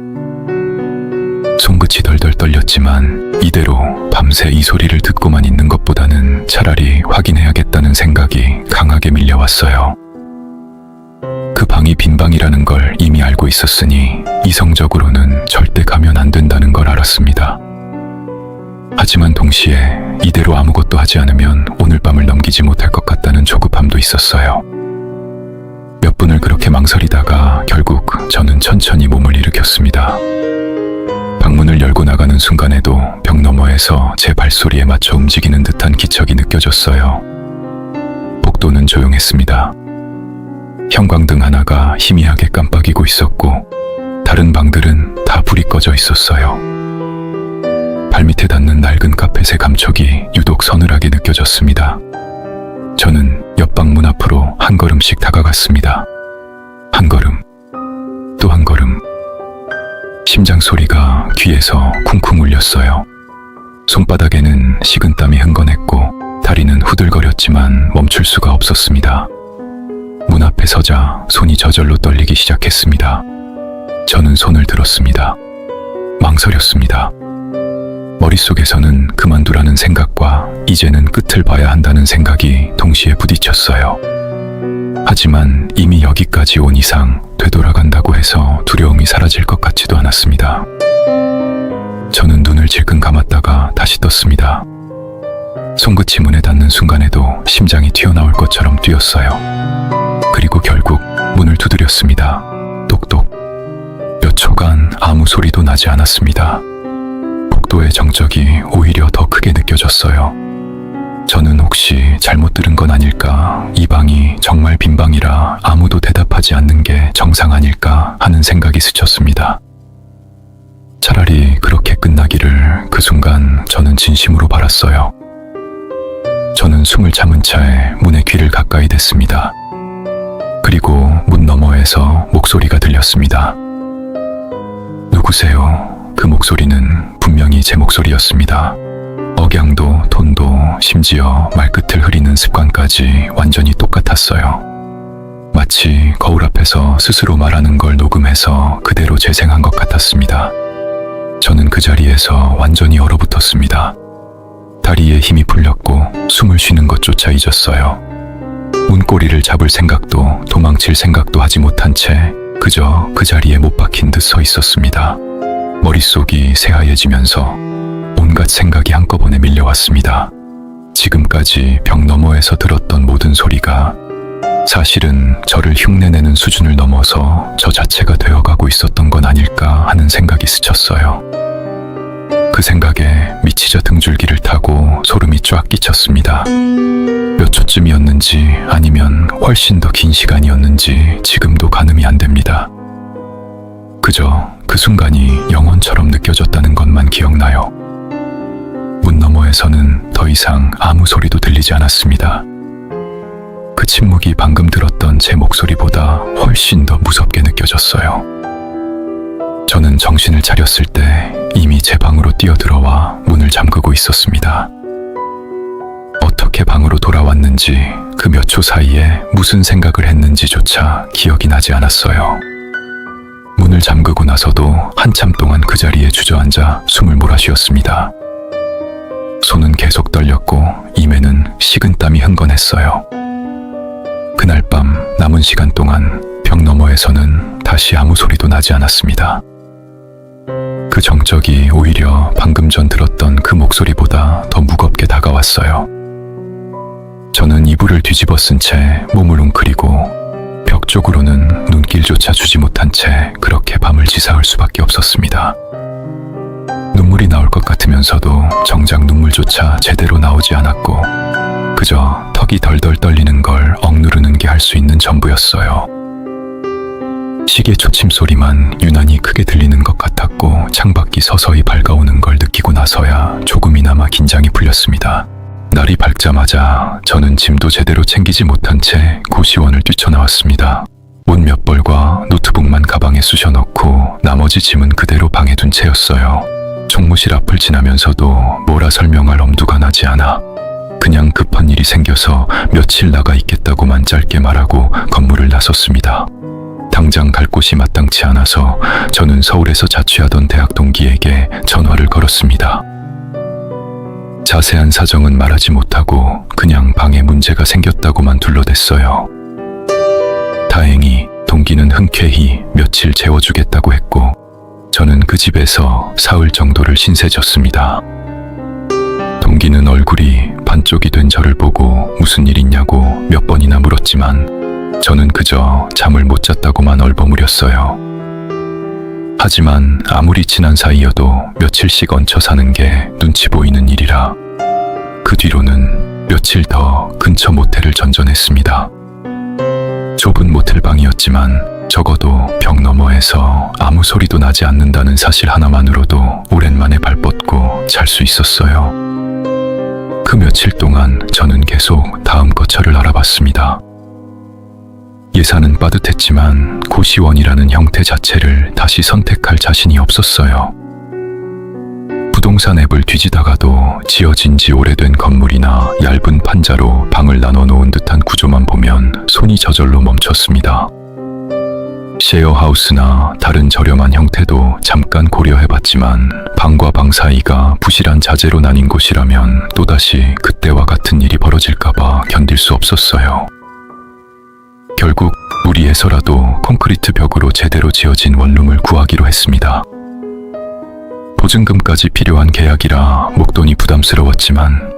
손끝이 덜덜 떨렸지만 이대로 밤새 이 소리를 듣고만 있는 것보다는 차라리 확인해야겠다는 생각이 강하게 밀려왔어요. 그 방이 빈 방이라는 걸 이미 알고 있었으니 이성적으로는 절대 가면 안 된다는 걸 알았습니다. 하지만 동시에 이대로 아무것도 하지 않으면 오늘 밤을 넘기지 못할 것 같다는 조급함도 있었어요. 몇 분을 그렇게 망설이다가 결국 저는 천천히 몸을 일으켰습니다. 방문을 열고 나가는 순간에도 벽 너머에서 제 발소리에 맞춰 움직이는 듯한 기척이 느껴졌어요. 복도는 조용했습니다. 형광등 하나가 희미하게 깜빡이고 있었고 다른 방들은 다 불이 꺼져 있었어요. 발밑에 닿는 낡은 카펫의 감촉이 유독 서늘하게 느껴졌습니다. 저는 옆방 문 앞으로 한 걸음씩 다가갔습니다. 한 걸음, 또 한 걸음. 심장 소리가 귀에서 쿵쿵 울렸어요. 손바닥에는 식은땀이 흥건했고 다리는 후들거렸지만 멈출 수가 없었습니다. 문 앞에 서자 손이 저절로 떨리기 시작했습니다. 저는 손을 들었습니다. 망설였습니다. 머릿속에서는 그만두라는 생각과 이제는 끝을 봐야 한다는 생각이 동시에 부딪혔어요. 하지만 이미 여기까지 온 이상 되돌아간다고 해서 두려움이 사라질 것 같지도 않았습니다. 저는 눈을 질끈 감았다가 다시 떴습니다. 손끝이 문에 닿는 순간에도 심장이 튀어나올 것처럼 뛰었어요. 그리고 결국 문을 두드렸습니다. 똑똑. 몇 초간 아무 소리도 나지 않았습니다. 복도의 정적이 오히려 더 크게 느껴졌어요. 저는 혹시 잘못 들은 건 아닐까, 이 방이 정말 빈 방이라 아무도 대답하지 않는 게 정상 아닐까 하는 생각이 스쳤습니다. 차라리 그렇게 끝나기를 그 순간 저는 진심으로 바랐어요. 저는 숨을 참은 차에 문에 귀를 가까이 댔습니다. 그리고 문 너머에서 목소리가 들렸습니다. 누구세요? 그 목소리는 분명히 제 목소리였습니다. 억양도, 톤도, 심지어 말끝을 흐리는 습관까지 완전히 똑같았어요. 마치 거울 앞에서 스스로 말하는 걸 녹음해서 그대로 재생한 것 같았습니다. 저는 그 자리에서 완전히 얼어붙었습니다. 다리에 힘이 풀렸고 숨을 쉬는 것조차 잊었어요. 문고리를 잡을 생각도 도망칠 생각도 하지 못한 채 그저 그 자리에 못 박힌 듯 서 있었습니다. 머릿속이 새하얘지면서 온갖 생각이 한꺼번에 밀려왔습니다. 지금까지 벽 너머에서 들었던 모든 소리가 사실은 저를 흉내내는 수준을 넘어서 저 자체가 되어가고 있었던 건 아닐까 하는 생각이 스쳤어요. 그 생각에 미치자 등줄기를 타고 소름이 쫙 끼쳤습니다. 몇 초쯤이었는지 아니면 훨씬 더 긴 시간이었는지 지금도 가늠이 안 됩니다. 그저 그 순간이 영원처럼 느껴졌다는 것만 기억나요. 문 너머에서는 더 이상 아무 소리도 들리지 않았습니다. 그 침묵이 방금 들었던 제 목소리보다 훨씬 더 무섭게 느껴졌어요. 저는 정신을 차렸을 때 이미 제 방으로 뛰어들어와 문을 잠그고 있었습니다. 어떻게 방으로 돌아왔는지 그 몇 초 사이에 무슨 생각을 했는지조차 기억이 나지 않았어요. 문을 잠그고 나서도 한참 동안 그 자리에 주저앉아 숨을 몰아쉬었습니다. 손은 계속 떨렸고 입에는 식은땀이 흥건했어요. 그날 밤 남은 시간 동안 벽 너머에서는 다시 아무 소리도 나지 않았습니다. 그 정적이 오히려 방금 전 들었던 그 목소리보다 더 무겁게 다가왔어요. 저는 이불을 뒤집어 쓴 채 몸을 웅크리고 벽 쪽으로는 눈길조차 주지 못한 채 그렇게 밤을 지새울 수밖에 없었습니다. 눈물이 나올 것 같으면서도 정작 눈물조차 제대로 나오지 않았고 그저 턱이 덜덜 떨리는 걸 억누르는 게 할 수 있는 전부였어요. 시계 초침 소리만 유난히 크게 들리는 것 같았고 창밖이 서서히 밝아오는 걸 느끼고 나서야 조금이나마 긴장이 풀렸습니다. 날이 밝자마자 저는 짐도 제대로 챙기지 못한 채 고시원을 뛰쳐나왔습니다. 옷 몇 벌과 노트북만 가방에 쑤셔넣고 나머지 짐은 그대로 방에 둔 채였어요. 총무실 앞을 지나면서도 뭐라 설명할 엄두가 나지 않아 그냥 급한 일이 생겨서 며칠 나가 있겠다고만 짧게 말하고 건물을 나섰습니다. 당장 갈 곳이 마땅치 않아서 저는 서울에서 자취하던 대학 동기에게 전화를 걸었습니다. 자세한 사정은 말하지 못하고 그냥 방에 문제가 생겼다고만 둘러댔어요. 다행히 동기는 흔쾌히 며칠 재워주겠다고 했고 저는 그 집에서 사흘 정도를 신세졌습니다. 동기는 얼굴이 반쪽이 된 저를 보고 무슨 일 있냐고 몇 번이나 물었지만 저는 그저 잠을 못 잤다고만 얼버무렸어요. 하지만 아무리 친한 사이여도 며칠씩 얹혀 사는 게 눈치 보이는 일이라 그 뒤로는 며칠 더 근처 모텔을 전전했습니다. 좁은 모텔방이었지만 적어도 벽 너머에서 아무 소리도 나지 않는다는 사실 하나만으로도 오랜만에 발 뻗고 잘 수 있었어요. 그 며칠 동안 저는 계속 다음 거처를 알아봤습니다. 예산은 빠듯했지만 고시원이라는 형태 자체를 다시 선택할 자신이 없었어요. 부동산 앱을 뒤지다가도 지어진 지 오래된 건물이나 얇은 판자로 방을 나눠 놓은 듯한 구조만 보면 손이 저절로 멈췄습니다. 셰어하우스나 다른 저렴한 형태도 잠깐 고려해봤지만 방과 방 사이가 부실한 자재로 나뉜 곳이라면 또다시 그때와 같은 일이 벌어질까봐 견딜 수 없었어요. 결국 무리해서라도 콘크리트 벽으로 제대로 지어진 원룸을 구하기로 했습니다. 보증금까지 필요한 계약이라 목돈이 부담스러웠지만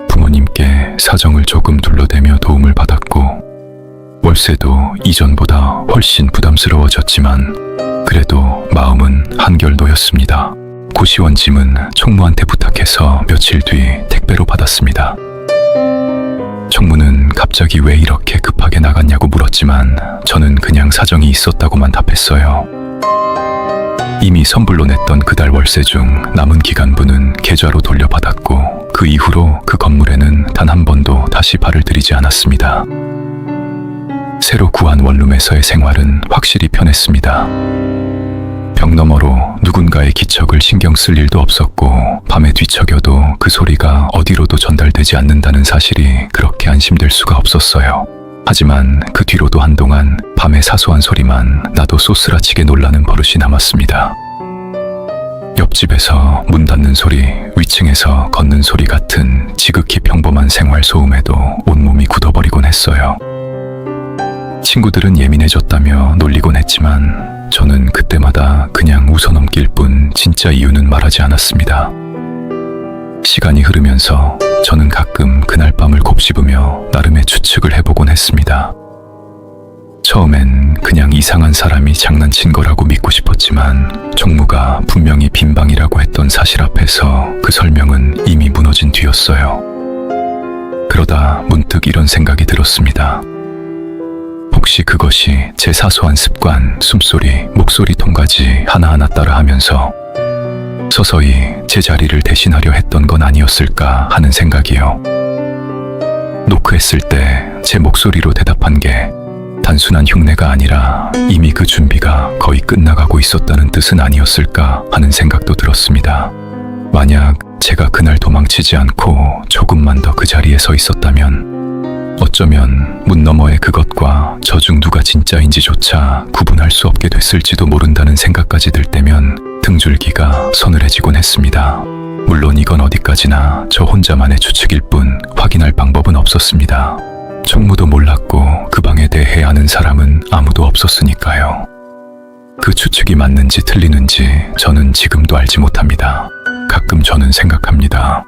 부모님께 사정을 조금 둘러대며 도움을 받았고 월세도 이전보다 훨씬 부담스러워졌지만 그래도 마음은 한결 놓였습니다. 고시원 짐은 총무한테 부탁해서 며칠 뒤 택배로 받았습니다. 총무는 갑자기 왜 이렇게 급하게 나갔냐고 물었지만 저는 그냥 사정이 있었다고만 답했어요. 이미 선불로 냈던 그달 월세 중 남은 기간분은 계좌로 돌려받았고 그 이후로 그 건물에는 단 한 번도 다시 발을 들이지 않았습니다. 새로 구한 원룸에서의 생활은 확실히 편했습니다. 벽 너머로 누군가의 기척을 신경 쓸 일도 없었고 밤에 뒤척여도 그 소리가 어디로도 전달되지 않는다는 사실이 그렇게 안심될 수가 없었어요. 하지만 그 뒤로도 한동안 밤의 사소한 소리만 나도 쏘스라치게 놀라는 버릇이 남았습니다. 옆집에서 문 닫는 소리, 위층에서 걷는 소리 같은 지극히 평범한 생활 소음에도 온몸이 굳어버리곤 했어요. 친구들은 예민해졌다며 놀리곤 했지만 저는 그때마다 그냥 웃어넘길 뿐 진짜 이유는 말하지 않았습니다. 시간이 흐르면서 저는 가끔 그날 밤을 곱씹으며 나름의 추측을 해보곤 했습니다. 처음엔 그냥 이상한 사람이 장난친 거라고 믿고 싶었지만 총무가 분명히 빈방이라고 했던 사실 앞에서 그 설명은 이미 무너진 뒤였어요. 그러다 문득 이런 생각이 들었습니다. 혹시 그것이 제 사소한 습관, 숨소리, 목소리 톤까지 하나하나 따라하면서 서서히 제 자리를 대신하려 했던 건 아니었을까 하는 생각이요. 노크했을 때 제 목소리로 대답한 게 단순한 흉내가 아니라 이미 그 준비가 거의 끝나가고 있었다는 뜻은 아니었을까 하는 생각도 들었습니다. 만약 제가 그날 도망치지 않고 조금만 더 그 자리에 서 있었다면 어쩌면 문 너머의 그것과 저 중 누가 진짜인지조차 구분할 수 없게 됐을지도 모른다는 생각까지 들 때면 등줄기가 서늘해지곤 했습니다. 물론 이건 어디까지나 저 혼자만의 추측일 뿐 확인할 방법은 없었습니다. 총무도 몰랐고 그 방에 대해 아는 사람은 아무도 없었으니까요. 그 추측이 맞는지 틀리는지 저는 지금도 알지 못합니다. 가끔 저는 생각합니다.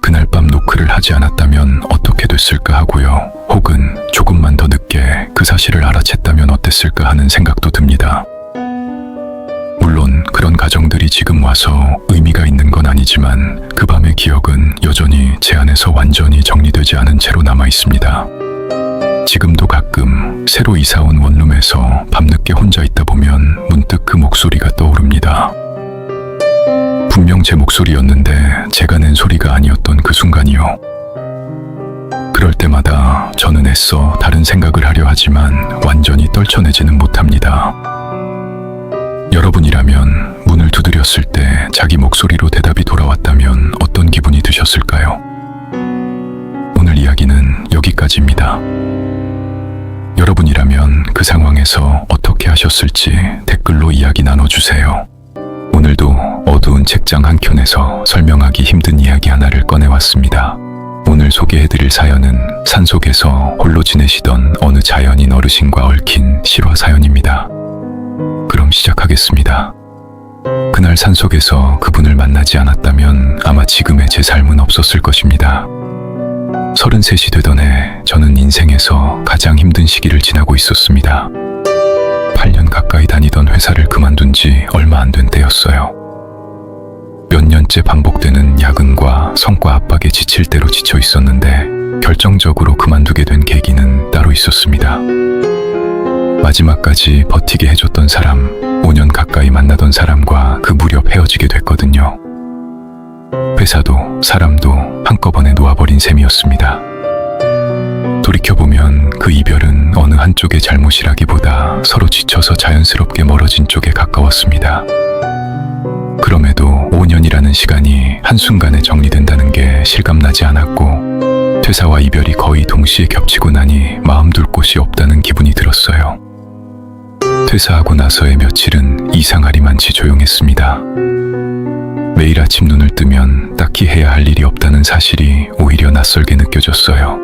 그날 밤 노크를 하지 않았다면 어떻게 됐을까 하고요. 혹은 조금만 더 늦게 그 사실을 알아챘다면 어땠을까 하는 생각도 듭니다. 물론 그런 가정들이 지금 와서 의미가 있는 건 아니지만 그 밤의 기억은 여전히 제 안에서 완전히 정리되지 않은 채로 남아 있습니다. 지금도 가끔 새로 이사온 원룸에서 밤늦게 혼자 있다 보면 문득 그 목소리가 떠오릅니다. 분명 제 목소리였는데 제가 낸 소리가 아니었던 그 순간이요. 그럴 때마다 저는 애써 다른 생각을 하려 하지만 완전히 떨쳐내지는 못합니다. 여러분이라면 문을 두드렸을 때 자기 목소리로 대답이 돌아왔다면 어떤 기분이 드셨을까요? 오늘 이야기는 여기까지입니다. 여러분이라면 그 상황에서 어떻게 하셨을지 댓글로 이야기 나눠주세요. 오늘도 어두운 책장 한켠에서 설명하기 힘든 이야기 하나를 꺼내왔습니다. 오늘 소개해드릴 사연은 산속에서 홀로 지내시던 어느 자연인 어르신과 얽힌 실화 사연입니다. 그럼 시작하겠습니다. 그날 산속에서 그분을 만나지 않았다면 아마 지금의 제 삶은 없었을 것입니다. 33이 되던 해 저는 인생에서 가장 힘든 시기를 지나고 있었습니다. 8년 가까이 다니던 회사를 그만둔 지 얼마 안 된 때였어요. 몇 년째 반복되는 야근과 성과 압박에 지칠 대로 지쳐 있었는데 결정적으로 그만두게 된 계기는 따로 있었습니다. 마지막까지 버티게 해줬던 사람, 5년 가까이 만나던 사람과 그 무렵 헤어지게 됐거든요. 회사도 사람도 한꺼번에 놓아버린 셈이었습니다. 돌이켜보면 그 이별은 어느 한쪽의 잘못이라기보다 서로 지쳐서 자연스럽게 멀어진 쪽에 가까웠습니다. 그럼에도 5년이라는 시간이 한순간에 정리된다는 게 실감나지 않았고 퇴사와 이별이 거의 동시에 겹치고 나니 마음 둘 곳이 없다는 기분이 들었어요. 퇴사하고 나서의 며칠은 이상하리만치 조용했습니다. 매일 아침 눈을 뜨면 딱히 해야 할 일이 없다는 사실이 오히려 낯설게 느껴졌어요.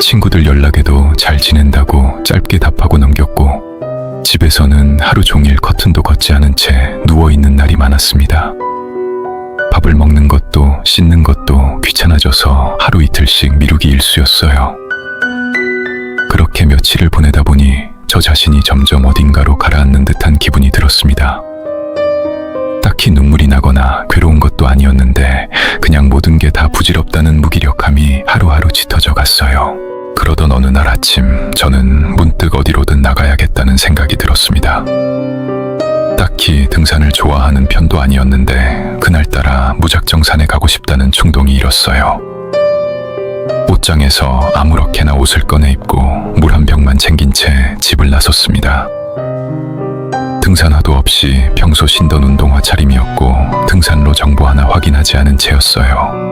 친구들 연락에도 잘 지낸다고 짧게 답하고 넘겼고 집에서는 하루 종일 커튼도 걷지 않은 채 누워있는 날이 많았습니다. 밥을 먹는 것도 씻는 것도 귀찮아져서 하루 이틀씩 미루기 일쑤였어요. 그렇게 며칠을 보내다 보니 저 자신이 점점 어딘가로 가라앉는 듯한 기분이 들었습니다. 딱히 눈물이 나거나 괴로운 것도 아니었는데 그냥 모든 게 다 부질없다는 무기력함이 하루하루 짙어져 갔어요. 그러던 어느 날 아침 저는 문득 어디로든 나가야겠다는 생각이 들었습니다. 딱히 등산을 좋아하는 편도 아니었는데 그날따라 무작정 산에 가고 싶다는 충동이 일었어요. 옷장에서 아무렇게나 옷을 꺼내 입고 물 한 병만 챙긴 채 집을 나섰습니다. 등산화도 없이 평소 신던 운동화 차림이었고 등산로 정보 하나 확인하지 않은 채였어요.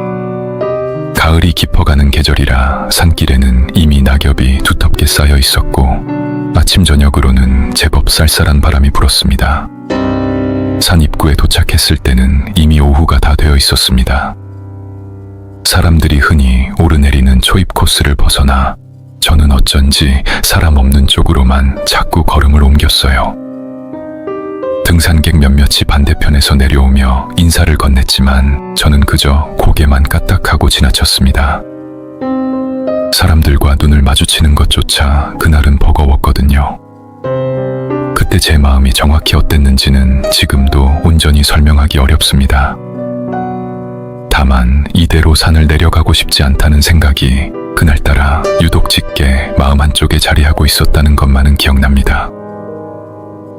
가을이 깊어가는 계절이라 산길에는 이미 낙엽이 두텁게 쌓여 있었고 아침 저녁으로는 제법 쌀쌀한 바람이 불었습니다. 산 입구에 도착했을 때는 이미 오후가 다 되어 있었습니다. 사람들이 흔히 오르내리는 초입 코스를 벗어나 저는 어쩐지 사람 없는 쪽으로만 자꾸 걸음을 옮겼어요. 등산객 몇몇이 반대편에서 내려오며 인사를 건넸지만 저는 그저 고개만 까딱하고 지나쳤습니다. 사람들과 눈을 마주치는 것조차 그날은 버거웠거든요. 그때 제 마음이 정확히 어땠는지는 지금도 온전히 설명하기 어렵습니다. 다만 이대로 산을 내려가고 싶지 않다는 생각이 그날따라 유독 짙게 마음 한쪽에 자리하고 있었다는 것만은 기억납니다.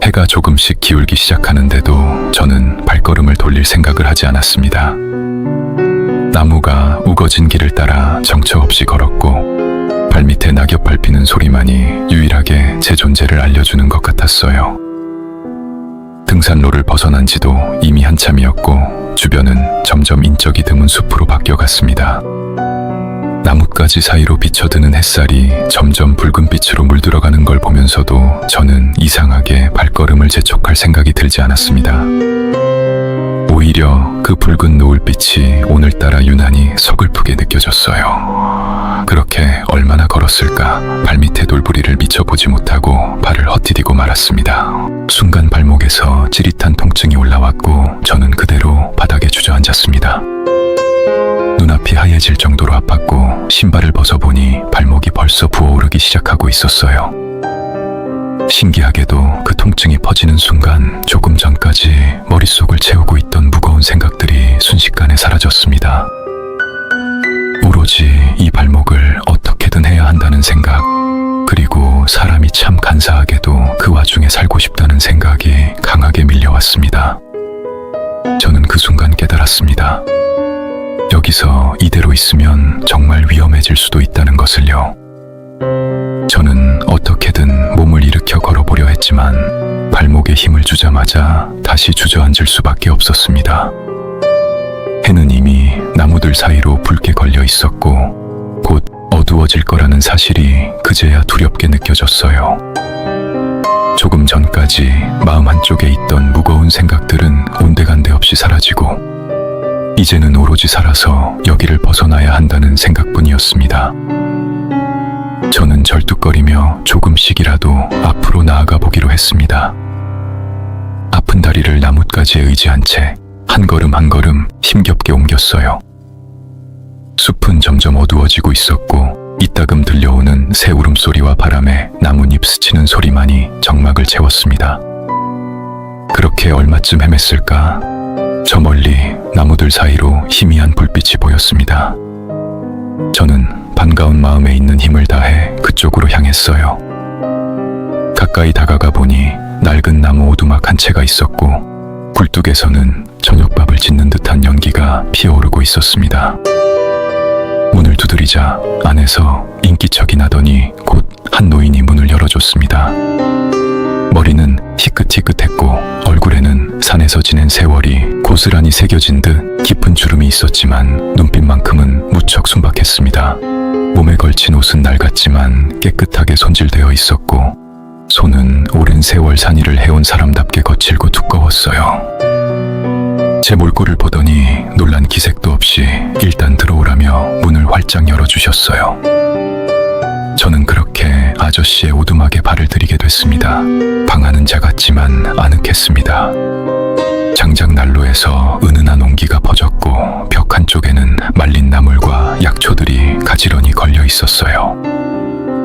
해가 조금씩 기울기 시작하는데도 저는 발걸음을 돌릴 생각을 하지 않았습니다. 나무가 우거진 길을 따라 정처 없이 걸었고 발밑에 낙엽 밟히는 소리만이 유일하게 제 존재를 알려주는 것 같았어요. 등산로를 벗어난 지도 이미 한참이었고 주변은 점점 인적이 드문 숲으로 바뀌어갔습니다. 나뭇가지 사이로 비쳐드는 햇살이 점점 붉은 빛으로 물들어가는 걸 보면서도 저는 이상하게 발걸음을 재촉할 생각이 들지 않았습니다. 오히려 그 붉은 노을빛이 오늘따라 유난히 서글프게 느껴졌어요. 그렇게 얼마나 걸었을까 발밑에 돌부리를 미처 보지 못하고 발을 헛디디고 말았습니다. 순간 발목에서 찌릿한 통증이 올라왔고 저는 그대로 바닥에 주저앉았습니다. 눈앞이 하얘질 정도로 아팠고 신발을 벗어보니 발목이 벌써 부어오르기 시작하고 있었어요. 신기하게도 그 통증이 퍼지는 순간 조금 전까지 머릿속을 채우고 있던 무거운 생각들이 순식간에 사라졌습니다. 오로지 이 발목을 어떻게든 해야 한다는 생각, 그리고 사람이 참 간사하게도 그 와중에 살고 싶다는 생각이 강하게 밀려왔습니다. 저는 그 순간 깨달았습니다. 여기서 이대로 있으면 정말 위험해질 수도 있다는 것을요. 저는 어떻게든 몸을 일으켜 걸어보려 했지만 발목에 힘을 주자마자 다시 주저앉을 수밖에 없었습니다. 해는 이미 나무들 사이로 붉게 걸려 있었고 곧 어두워질 거라는 사실이 그제야 두렵게 느껴졌어요. 조금 전까지 마음 한쪽에 있던 무거운 생각들은 온데간데 없이 사라지고 이제는 오로지 살아서 여기를 벗어나야 한다는 생각뿐이었습니다. 저는 절뚝거리며 조금씩이라도 앞으로 나아가 보기로 했습니다. 아픈 다리를 나뭇가지에 의지한 채 한 걸음 한 걸음 힘겹게 옮겼어요. 숲은 점점 어두워지고 있었고 이따금 들려오는 새 울음소리와 바람에 나뭇잎 스치는 소리만이 정막을 채웠습니다. 그렇게 얼마쯤 헤맸을까? 저 멀리 나무들 사이로 희미한 불빛이 보였습니다. 저는 반가운 마음에 있는 힘을 다해 그쪽으로 향했어요. 가까이 다가가 보니 낡은 나무 오두막 한 채가 있었고 굴뚝에서는 저녁밥을 짓는 듯한 연기가 피어오르고 있었습니다. 문을 두드리자 안에서 인기척이 나더니 곧 한 노인이 문을 열어줬습니다. 머리는 희끗희끗했고 얼굴에는 산에서 지낸 세월이 고스란히 새겨진 듯 깊은 주름이 있었지만 눈빛만큼은 무척 순박했습니다. 몸에 걸친 옷은 낡았지만 깨끗하게 손질되어 있었고 손은 오랜 세월 산일을 해온 사람답게 거칠고 두꺼웠어요. 제 몰골을 보더니 놀란 기색도 없이 일단 들어오라며 문을 활짝 열어주셨어요. 저는 그렇게 아저씨의 오두막에 발을 들이게 됐습니다. 방 안은 작았지만 아늑했습니다. 장작 난로에서 은은한 온기가 퍼졌고 벽 한쪽에는 말린 나물과 약초들이 가지런히 걸려 있었어요.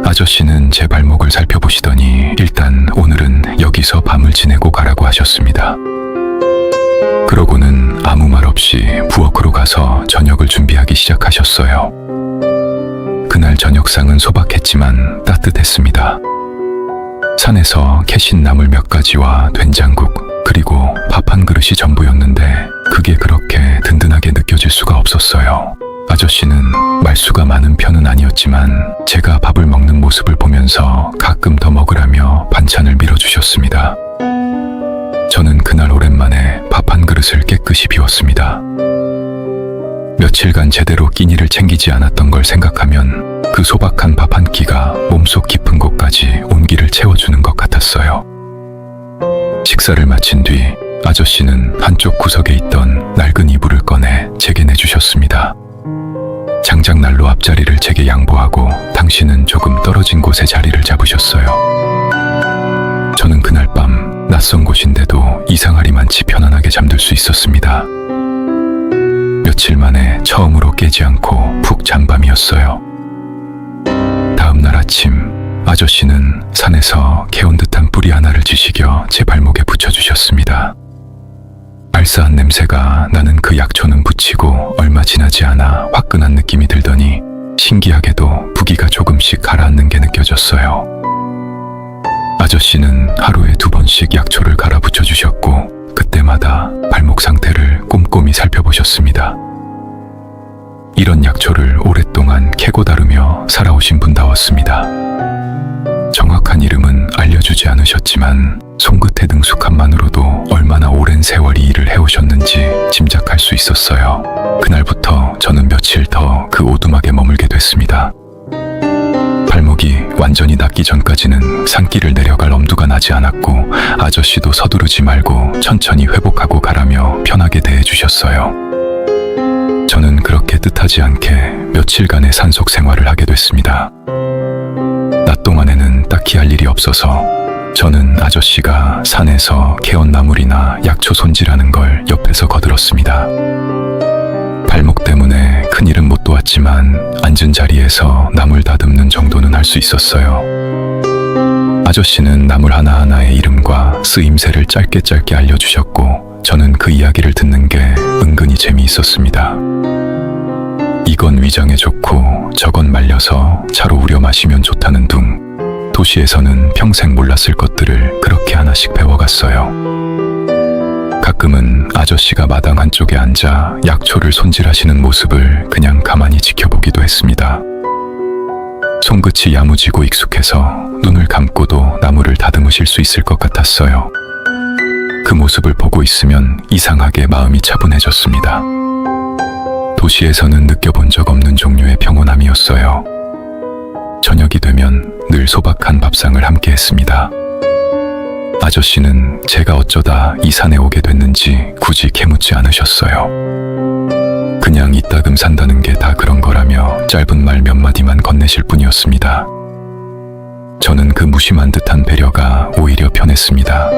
아저씨는 제 발목을 살펴보시더니 일단 오늘은 여기서 밤을 지내고 가라고 하셨습니다. 그러고는 아무 말 없이 부엌으로 가서 저녁을 준비하기 시작하셨어요. 그날 저녁상은 소박했지만 따뜻했습니다. 산에서 캐신 나물 몇 가지와 된장국 그리고 밥 한 그릇이 전부였는데 그게 그렇게 든든하게 느껴질 수가 없었어요. 아저씨는 말수가 많은 편은 아니었지만 제가 밥을 먹는 모습을 보면서 가끔 더 먹으라며 반찬을 밀어주셨습니다. 저는 그날 오랜만에 밥 한 그릇을 깨끗이 비웠습니다. 며칠간 제대로 끼니를 챙기지 않았던 걸 생각하면 그 소박한 밥 한 끼가 몸속 깊은 곳까지 온기를 채워주는 것 같았어요. 식사를 마친 뒤 아저씨는 한쪽 구석에 있던 낡은 이불을 꺼내 제게 내주셨습니다. 장작난로 앞자리를 제게 양보하고 당신은 조금 떨어진 곳에 자리를 잡으셨어요. 저는 그날 밤 낯선 곳인데도 이상하리만치 편안하게 잠들 수 있었습니다. 며칠 만에 처음으로 깨지 않고 푹 잔 밤이었어요. 다음 날 아침 아저씨는 산에서 캐온 듯한 뿌리 하나를 지시겨 제 발목에 붙여주셨습니다. 알싸한 냄새가 나는 그 약초는 붙이고 얼마 지나지 않아 화끈한 느낌이 들더니 신기하게도 부기가 조금씩 가라앉는 게 느껴졌어요. 아저씨는 하루에 2번씩 약초를 갈아 붙여주셨고 그때마다 발목 상태를 꼼꼼히 살펴보셨습니다. 이런 약초를 오랫동안 캐고 다루며 살아오신 분다웠습니다. 정확한 이름은 알려주지 않으셨지만 손끝의 능숙함만으로도 얼마나 오랜 세월 이 일을 해오셨는지 짐작할 수 있었어요. 그날부터 저는 며칠 더 그 오두막에 머물게 됐습니다. 발목이 완전히 낫기 전까지는 산길을 내려갈 엄두가 나지 않았고 아저씨도 서두르지 말고 천천히 회복하고 가라며 편하게 대해주셨어요. 저는 그렇게 뜻하지 않게 며칠간의 산속 생활을 하게 됐습니다. 낮 동안에는 딱히 할 일이 없어서 저는 아저씨가 산에서 캐온 나물이나 약초 손질하는 걸 옆에서 거들었습니다. 발목 때문에 큰일은 못 도왔지만 앉은 자리에서 나물 다듬는 정도는 할 수 있었어요. 아저씨는 나물 하나하나의 이름과 쓰임새를 짧게 알려주셨고 저는 그 이야기를 듣는 게 은근히 재미있었습니다. 이건 위장에 좋고 저건 말려서 차로 우려 마시면 좋다는 둥 도시에서는 평생 몰랐을 것들을 그렇게 하나씩 배워갔어요. 가끔은 아저씨가 마당 한쪽에 앉아 약초를 손질하시는 모습을 그냥 가만히 지켜보기도 했습니다. 손끝이 야무지고 익숙해서 눈을 감고도 나무를 다듬으실 수 있을 것 같았어요. 그 모습을 보고 있으면 이상하게 마음이 차분해졌습니다. 도시에서는 느껴본 적 없는 종류의 평온함이었어요. 저녁이 되면 늘 소박한 밥상을 함께 했습니다. 아저씨는 제가 어쩌다 이 산에 오게 됐는지 굳이 캐묻지 않으셨어요. 그냥 이따금 산다는 게 다 그런 거라며 짧은 말 몇 마디만 건네실 뿐이었습니다. 저는 그 무심한 듯한 배려가 오히려 편했습니다.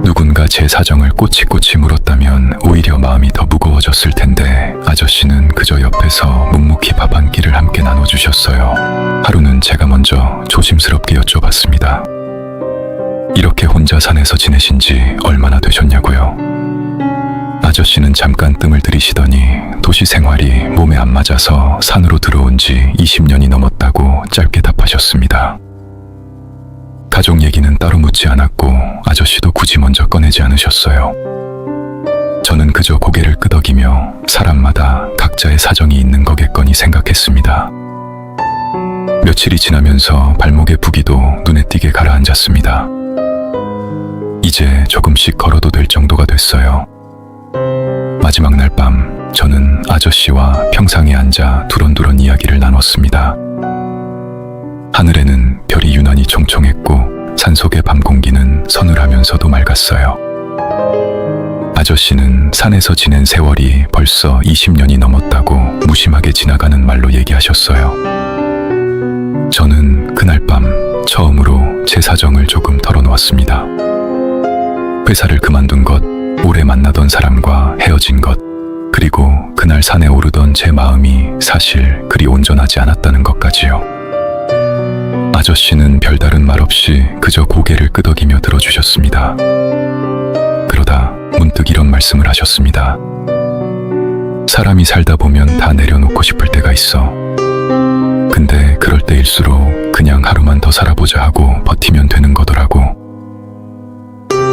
누군가 제 사정을 꼬치꼬치 물었다면 오히려 마음이 더 무거워졌을 텐데 아저씨는 그저 옆에서 묵묵히 밥 한 끼를 함께 나눠주셨어요. 하루는 제가 먼저 조심스럽게 여쭤봤습니다. 이렇게 혼자 산에서 지내신 지 얼마나 되셨냐고요? 아저씨는 잠깐 뜸을 들이시더니 도시 생활이 몸에 안 맞아서 산으로 들어온 지 20년이 넘었다고 짧게 답하셨습니다. 가족 얘기는 따로 묻지 않았고 아저씨도 굳이 먼저 꺼내지 않으셨어요. 저는 그저 고개를 끄덕이며 사람마다 각자의 사정이 있는 거겠거니 생각했습니다. 며칠이 지나면서 발목의 부기도 눈에 띄게 가라앉았습니다. 이제 조금씩 걸어도 될 정도가 됐어요. 마지막 날 밤 저는 아저씨와 평상에 앉아 두런두런 이야기를 나눴습니다. 하늘에는 별이 유난히 총총했고 산속의 밤 공기는 서늘하면서도 맑았어요. 아저씨는 산에서 지낸 세월이 벌써 20년이 넘었다고 무심하게 지나가는 말로 얘기하셨어요. 저는 그날 밤 처음으로 제 사정을 조금 털어놓았습니다. 회사를 그만둔 것, 오래 만나던 사람과 헤어진 것, 그리고 그날 산에 오르던 제 마음이 사실 그리 온전하지 않았다는 것까지요. 아저씨는 별다른 말 없이 그저 고개를 끄덕이며 들어주셨습니다. 그러다 문득 이런 말씀을 하셨습니다. 사람이 살다 보면 다 내려놓고 싶을 때가 있어. 근데 그럴 때일수록 그냥 하루만 더 살아보자 하고 버티면 되는 거더라고.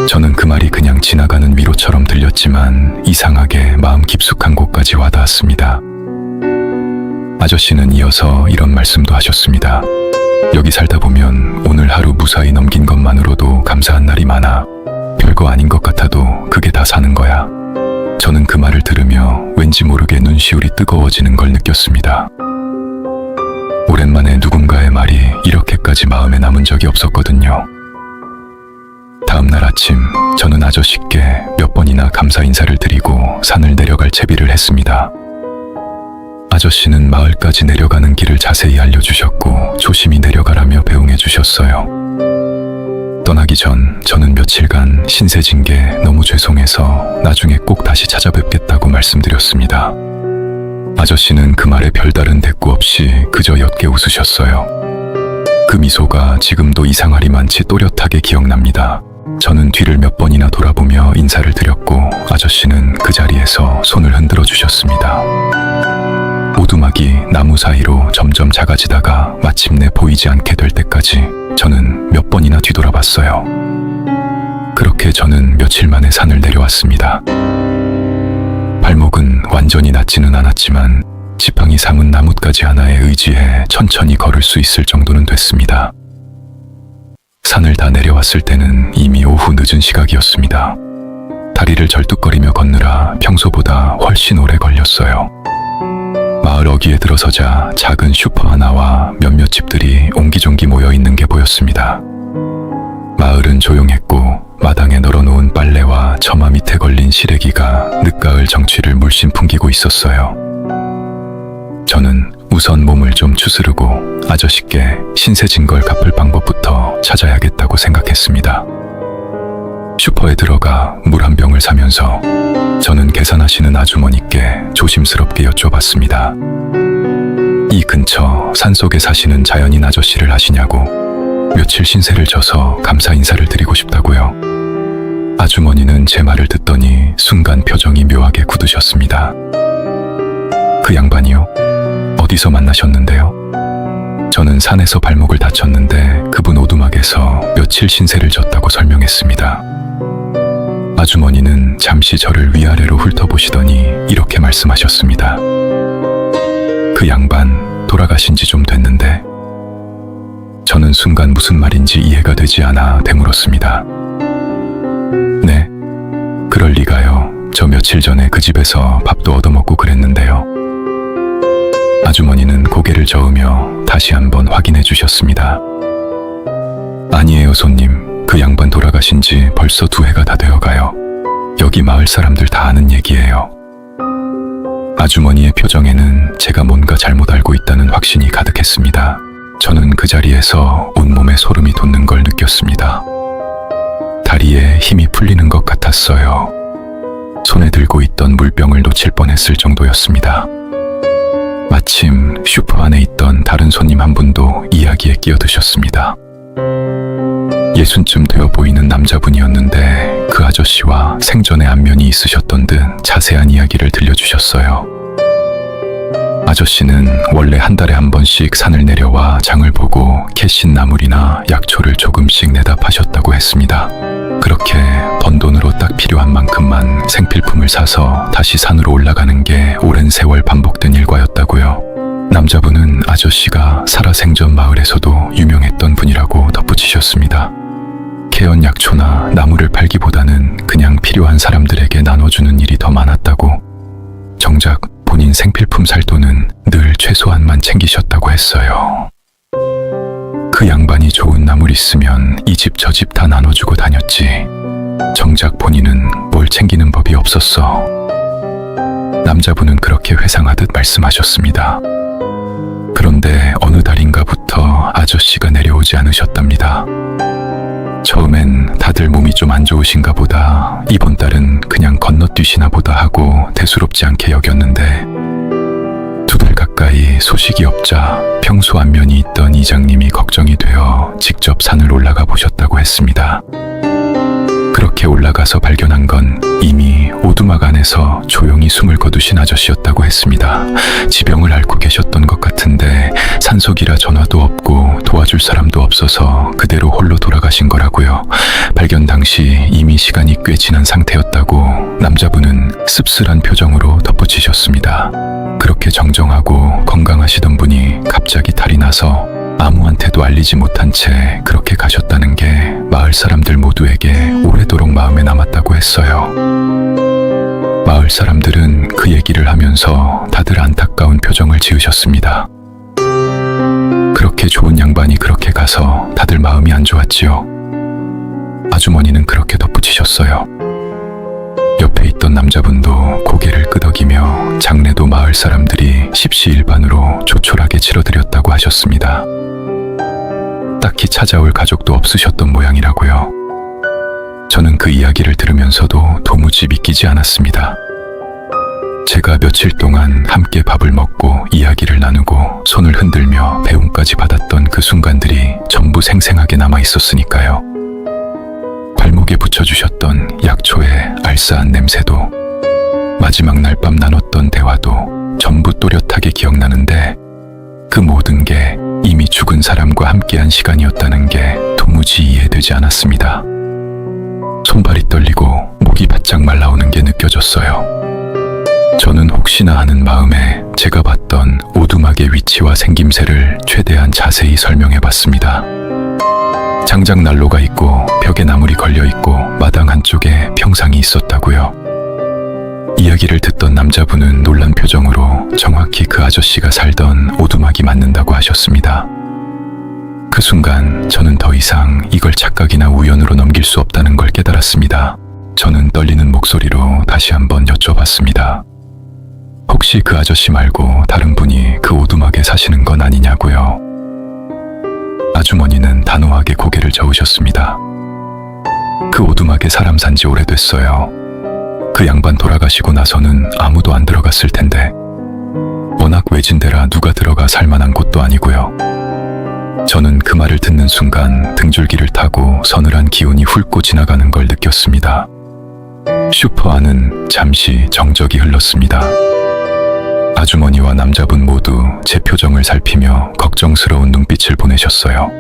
저는 그 말이 그냥 지나가는 위로처럼 들렸지만 이상하게 마음 깊숙한 곳까지 와닿았습니다. 아저씨는 이어서 이런 말씀도 하셨습니다. 여기 살다 보면 오늘 하루 무사히 넘긴 것만으로도 감사한 날이 많아. 별거 아닌 것 같아도 그게 다 사는 거야. 저는 그 말을 들으며 왠지 모르게 눈시울이 뜨거워지는 걸 느꼈습니다. 오랜만에 누군가의 말이 이렇게까지 마음에 남은 적이 없었거든요. 다음 날 아침 저는 아저씨께 몇 번이나 감사 인사를 드리고 산을 내려갈 채비를 했습니다. 아저씨는 마을까지 내려가는 길을 자세히 알려주셨고 조심히 내려가라며 배웅해 주셨어요. 떠나기 전 저는 며칠간 신세진 게 너무 죄송해서 나중에 꼭 다시 찾아뵙겠다고 말씀드렸습니다. 아저씨는 그 말에 별다른 대꾸 없이 그저 옅게 웃으셨어요. 그 미소가 지금도 이상하리만치 또렷하게 기억납니다. 저는 뒤를 몇 번이나 돌아보며 인사를 드렸고 아저씨는 그 자리에서 손을 흔들어 주셨습니다. 오두막이 나무 사이로 점점 작아지다가 마침내 보이지 않게 될 때까지 저는 몇 번이나 뒤돌아봤어요. 그렇게 저는 며칠 만에 산을 내려왔습니다. 발목은 완전히 낫지는 않았지만 지팡이 삼은 나뭇가지 하나에 의지해 천천히 걸을 수 있을 정도는 됐습니다. 산을 다 내려왔을 때는 이미 오후 늦은 시각이었습니다. 다리를 절뚝거리며 걷느라 평소보다 훨씬 오래 걸렸어요. 마을 어귀에 들어서자 작은 슈퍼 하나와 몇몇 집들이 옹기종기 모여 있는 게 보였습니다. 마을은 조용했고 마당에 널어놓은 빨래와 처마 밑에 걸린 시래기가 늦가을 정취를 물씬 풍기고 있었어요. 저는 우선 몸을 좀 추스르고 아저씨께 신세진 걸 갚을 방법부터 찾아야겠다고 생각했습니다. 슈퍼에 들어가 물 한 병을 사면서 저는 계산하시는 아주머니께 조심스럽게 여쭤봤습니다. 이 근처 산속에 사시는 자연인 아저씨를 아시냐고, 며칠 신세를 져서 감사 인사를 드리고 싶다고요. 아주머니는 제 말을 듣더니 순간 표정이 묘하게 굳으셨습니다. 그 양반이요? 어디서 만나셨는데요? 저는 산에서 발목을 다쳤는데 그분 오두막에서 며칠 신세를 졌다고 설명했습니다. 아주머니는 잠시 저를 위아래로 훑어보시더니 이렇게 말씀하셨습니다. 그 양반 돌아가신 지 좀 됐는데. 저는 순간 무슨 말인지 이해가 되지 않아 되물었습니다. 네? 그럴 리가요. 저 며칠 전에 그 집에서 밥도 얻어먹고 그랬는데요. 아주머니는 고개를 저으며 다시 한번 확인해 주셨습니다. 아니에요, 손님. 그 양반 돌아가신 지 벌써 2해가 다 되어가요. 여기 마을 사람들 다 아는 얘기예요. 아주머니의 표정에는 제가 뭔가 잘못 알고 있다는 확신이 가득했습니다. 저는 그 자리에서 온몸에 소름이 돋는 걸 느꼈습니다. 다리에 힘이 풀리는 것 같았어요. 손에 들고 있던 물병을 놓칠 뻔했을 정도였습니다. 마침 슈퍼 안에 있던 다른 손님 한 분도 이야기에 끼어드셨습니다. 60쯤 되어 보이는 남자분이었는데 그 아저씨와 생전에 안면이 있으셨던 듯 자세한 이야기를 들려주셨어요. 아저씨는 원래 한 달에 한 번씩 산을 내려와 장을 보고 캐신 나물이나 약초를 조금씩 내다 파셨다고 했습니다. 그렇게 번 돈으로 딱 필요한 만큼만 생필품을 사서 다시 산으로 올라가는 게 오랜 세월 반복된 일과였다고요. 남자분은 아저씨가 살아생전 마을에서도 유명했던 분이라고 덧붙이셨습니다. 캐온 약초나 나무를 팔기보다는 그냥 필요한 사람들에게 나눠주는 일이 더 많았다고, 정작 본인 생필품 살 돈은 늘 최소한만 챙기셨다고 했어요. 그 양반이 좋은 나물 있으면 이 집 저 집 다 나눠주고 다녔지. 정작 본인은 뭘 챙기는 법이 없었어. 남자분은 그렇게 회상하듯 말씀하셨습니다. 그런데 어느 달인가부터 아저씨가 내려오지 않으셨답니다. 처음엔 다들 몸이 좀 안 좋으신가 보다, 이번 달은 그냥 건너뛰시나 보다 하고 대수롭지 않게 여겼는데 2달 가까이 소식이 없자 평소 안면이 있던 이장님이 걱정이 되어 직접 산을 올라가 보셨다고 했습니다. 그렇게 올라가서 발견한 건 이미 오두막 안에서 조용히 숨을 거두신 아저씨였다고 했습니다. 지병을 앓고 계셨던 것 같은데 산속이라 전화도 없고 도와줄 사람도 없어서 그대로 홀로 돌아가신 거라고요. 발견 당시 이미 시간이 꽤 지난 상태였다고 남자분은 씁쓸한 표정으로 덧붙이셨습니다. 그렇게 정정하고 건강하시던 분이 갑자기 탈이 나서 아무한테도 알리지 못한 채 그렇게 가셨다는 게 마을 사람들 모두에게 오래도록 마음에 남았다고 했어요. 마을 사람들은 그 얘기를 하면서 다들 안타까운 표정을 지으셨습니다. 그렇게 좋은 양반이 그렇게 가서 다들 마음이 안 좋았지요. 아주머니는 그렇게 덧붙이셨어요. 옆에 있던 남자분도 고개를 끄덕이며 장례도 마을 사람들이 십시일반으로 조촐하게 치러드렸다고 하셨습니다. 딱히 찾아올 가족도 없으셨던 모양이라고요. 저는 그 이야기를 들으면서도 도무지 믿기지 않았습니다. 제가 며칠 동안 함께 밥을 먹고 이야기를 나누고 손을 흔들며 배움까지 받았던 그 순간들이 전부 생생하게 남아 있었으니까요. 발목에 붙여주셨던 약초의 알싸한 냄새도, 마지막 날 밤 나눴던 대화도 전부 또렷하게 기억나는데 그 모든 게 이미 죽은 사람과 함께한 시간이었다는 게 도무지 이해되지 않았습니다. 손발이 떨리고 목이 바짝 말라오는 게 느껴졌어요. 저는 혹시나 하는 마음에 제가 봤던 오두막의 위치와 생김새를 최대한 자세히 설명해봤습니다. 장작 난로가 있고 벽에 나물이 걸려있고 마당 한쪽에 평상이 있었다고요. 이야기를 듣던 남자분은 놀란 표정으로 정확히 그 아저씨가 살던 오두막이 맞는다고 하셨습니다. 그 순간 저는 더 이상 이걸 착각이나 우연으로 넘길 수 없다는 걸 깨달았습니다. 저는 떨리는 목소리로 다시 한번 여쭤봤습니다. 혹시 그 아저씨 말고 다른 분이 그 오두막에 사시는 건 아니냐고요? 아주머니는 단호하게 고개를 저으셨습니다. 그 오두막에 사람 산 지 오래됐어요. 그 양반 돌아가시고 나서는 아무도 안 들어갔을 텐데, 워낙 외진 데라 누가 들어가 살만한 곳도 아니고요. 저는 그 말을 듣는 순간 등줄기를 타고 서늘한 기운이 훑고 지나가는 걸 느꼈습니다. 슈퍼 안은 잠시 정적이 흘렀습니다. 아주머니와 남자분 모두 제 표정을 살피며 걱정스러운 눈빛을 보내셨어요.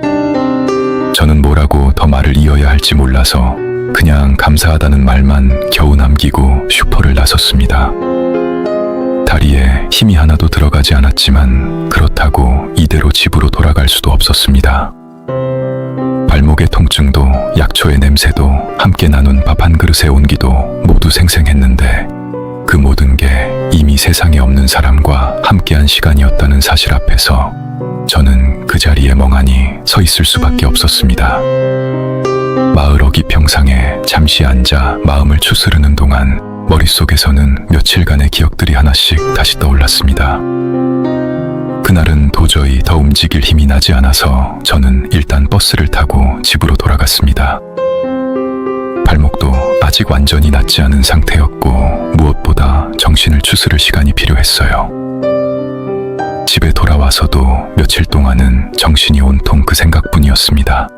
저는 뭐라고 더 말을 이어야 할지 몰라서 그냥 감사하다는 말만 겨우 남기고 슈퍼를 나섰습니다. 다리에 힘이 하나도 들어가지 않았지만 그렇다고 이대로 집으로 돌아갈 수도 없었습니다. 발목의 통증도 약초의 냄새도 함께 나눈 밥 한 그릇의 온기도 모두 생생했는데 그 모든 게 이미 세상에 없는 사람과 함께한 시간이었다는 사실 앞에서 저는 그 자리에 멍하니 서 있을 수밖에 없었습니다. 마을 어기평상에 잠시 앉아 마음을 추스르는 동안 머릿속에서는 며칠간의 기억들이 하나씩 다시 떠올랐습니다. 그날은 도저히 더 움직일 힘이 나지 않아서 저는 일단 버스를 타고 집으로 돌아갔습니다. 발목도 아직 완전히 낫지 않은 상태였고 무엇보다 정신을 추스를 시간이 필요했어요. 집에 돌아와서도 며칠 동안은 정신이 온통 그 생각뿐이었습니다.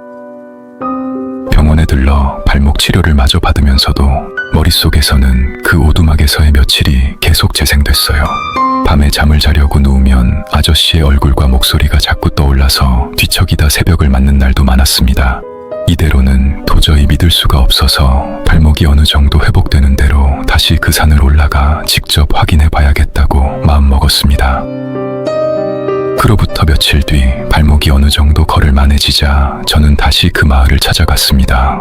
병원에 들러 발목 치료를 마저 받으면서도 머릿속에서는 그 오두막에서의 며칠이 계속 재생됐어요. 밤에 잠을 자려고 누우면 아저씨의 얼굴과 목소리가 자꾸 떠올라서 뒤척이다 새벽을 맞는 날도 많았습니다. 이대로는 도저히 믿을 수가 없어서 발목이 어느 정도 회복되는 대로 다시 그 산을 올라가 직접 확인해 봐야겠다고 마음먹었습니다. 그로부터 며칠 뒤 발목이 어느 정도 걸을만해지자 저는 다시 그 마을을 찾아갔습니다.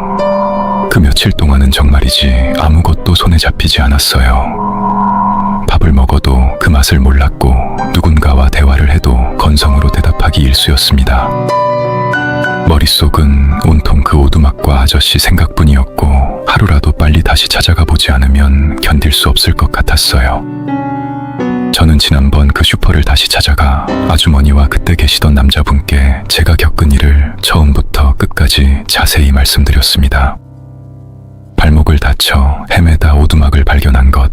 그 며칠 동안은 정말이지 아무것도 손에 잡히지 않았어요. 밥을 먹어도 그 맛을 몰랐고 누군가와 대화를 해도 건성으로 대답하기 일쑤였습니다. 머릿속은 온통 그 오두막과 아저씨 생각뿐이었고 하루라도 빨리 다시 찾아가 보지 않으면 견딜 수 없을 것 같았어요. 저는 지난번 그 슈퍼를 다시 찾아가 아주머니와 그때 계시던 남자분께 제가 겪은 일을 처음부터 끝까지 자세히 말씀드렸습니다. 발목을 다쳐 헤매다 오두막을 발견한 것,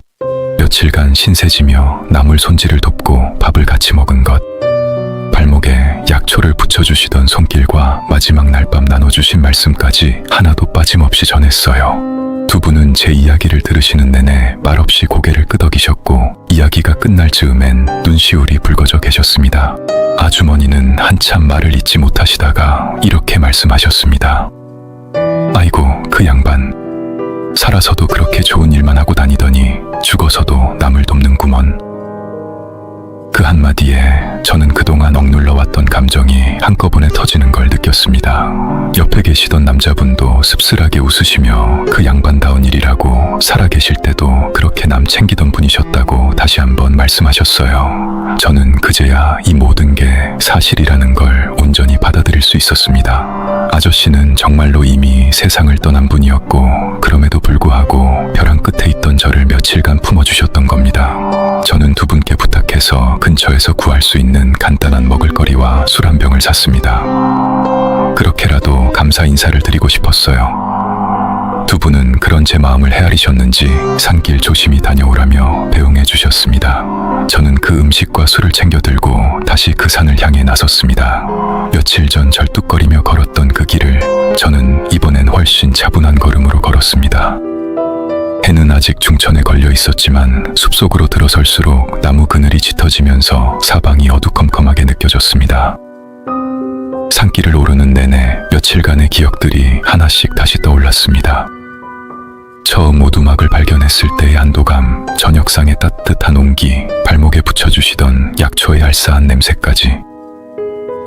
며칠간 신세지며 나물 손질을 돕고 밥을 같이 먹은 것, 발목에 약초를 붙여주시던 손길과 마지막 날 밤 나눠주신 말씀까지 하나도 빠짐없이 전했어요. 두 분은 제 이야기를 들으시는 내내 말없이 고개를 끄덕이셨고 이야기가 끝날 즈음엔 눈시울이 붉어져 계셨습니다. 아주머니는 한참 말을 잇지 못하시다가 이렇게 말씀하셨습니다. 아이고, 그 양반. 살아서도 그렇게 좋은 일만 하고 다니더니 죽어서도 남을 돕는구먼. 그 한마디에 저는 그동안 억눌러왔던 감정이 한꺼번에 터지는 걸 느꼈습니다. 옆에 계시던 남자분도 씁쓸하게 웃으시며 그 양반다운 일이라고 살아계실 때도 그렇게 남 챙기던 분이셨다고 다시 한번 말씀하셨어요. 저는 그제야 이 모든 게 사실이라는 걸 온전히 받아들일 수 있었습니다. 아저씨는 정말로 이미 세상을 떠난 분이었고 그럼에도 불구하고 벼랑 끝에 있던 저를 며칠간 품어주셨던 겁니다. 저는 두 분께 부탁해서 근처에서 구할 수 있는 간단한 먹을거리와 술 한 병을 샀습니다. 그렇게라도 감사 인사를 드리고 싶었어요. 두 분은 그런 제 마음을 헤아리셨는지 산길 조심히 다녀오라며 배웅해 주셨습니다. 저는 그 음식과 술을 챙겨 들고 다시 그 산을 향해 나섰습니다. 며칠 전 절뚝거리며 걸었던 그 길을 저는 이번엔 훨씬 차분한 걸음으로 걸었습니다. 해는 아직 중천에 걸려 있었지만 숲속으로 들어설수록 나무 그늘이 짙어지면서 사방이 어두컴컴하게 느껴졌습니다. 산길을 오르는 내내 며칠간의 기억들이 하나씩 다시 떠올랐습니다. 처음 오두막을 발견했을 때의 안도감, 저녁상의 따뜻한 온기, 발목에 붙여주시던 약초의 알싸한 냄새까지.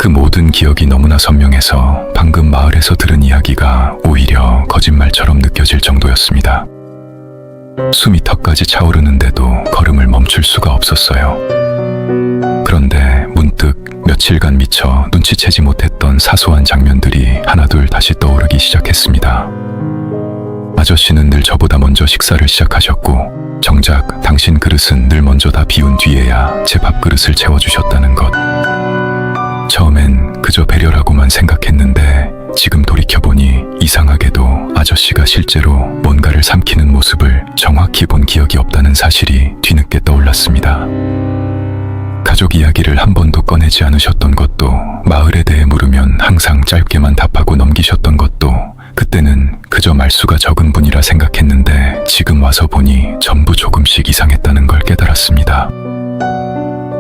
그 모든 기억이 너무나 선명해서 방금 마을에서 들은 이야기가 오히려 거짓말처럼 느껴질 정도였습니다. 숨이 턱까지 차오르는데도 걸음을 멈출 수가 없었어요. 그런데 문득 며칠간 미처 눈치채지 못했던 사소한 장면들이 하나둘 다시 떠오르기 시작했습니다. 아저씨는 늘 저보다 먼저 식사를 시작하셨고 정작 당신 그릇은 늘 먼저 다 비운 뒤에야 제 밥그릇을 채워주셨다는 것. 처음엔 그저 배려라고만 생각했는데 지금 돌이켜보니 이상하게도 아저씨가 실제로 뭔가를 삼키는 모습을 정확히 본 기억이 없다는 사실이 뒤늦게 떠올랐습니다. 가족 이야기를 한 번도 꺼내지 않으셨던 것도, 마을에 대해 물으면 항상 짧게만 답하고 넘기셨던 것도 그때는 그저 말수가 적은 분이라 생각했는데 지금 와서 보니 전부 조금씩 이상했다는 걸 깨달았습니다.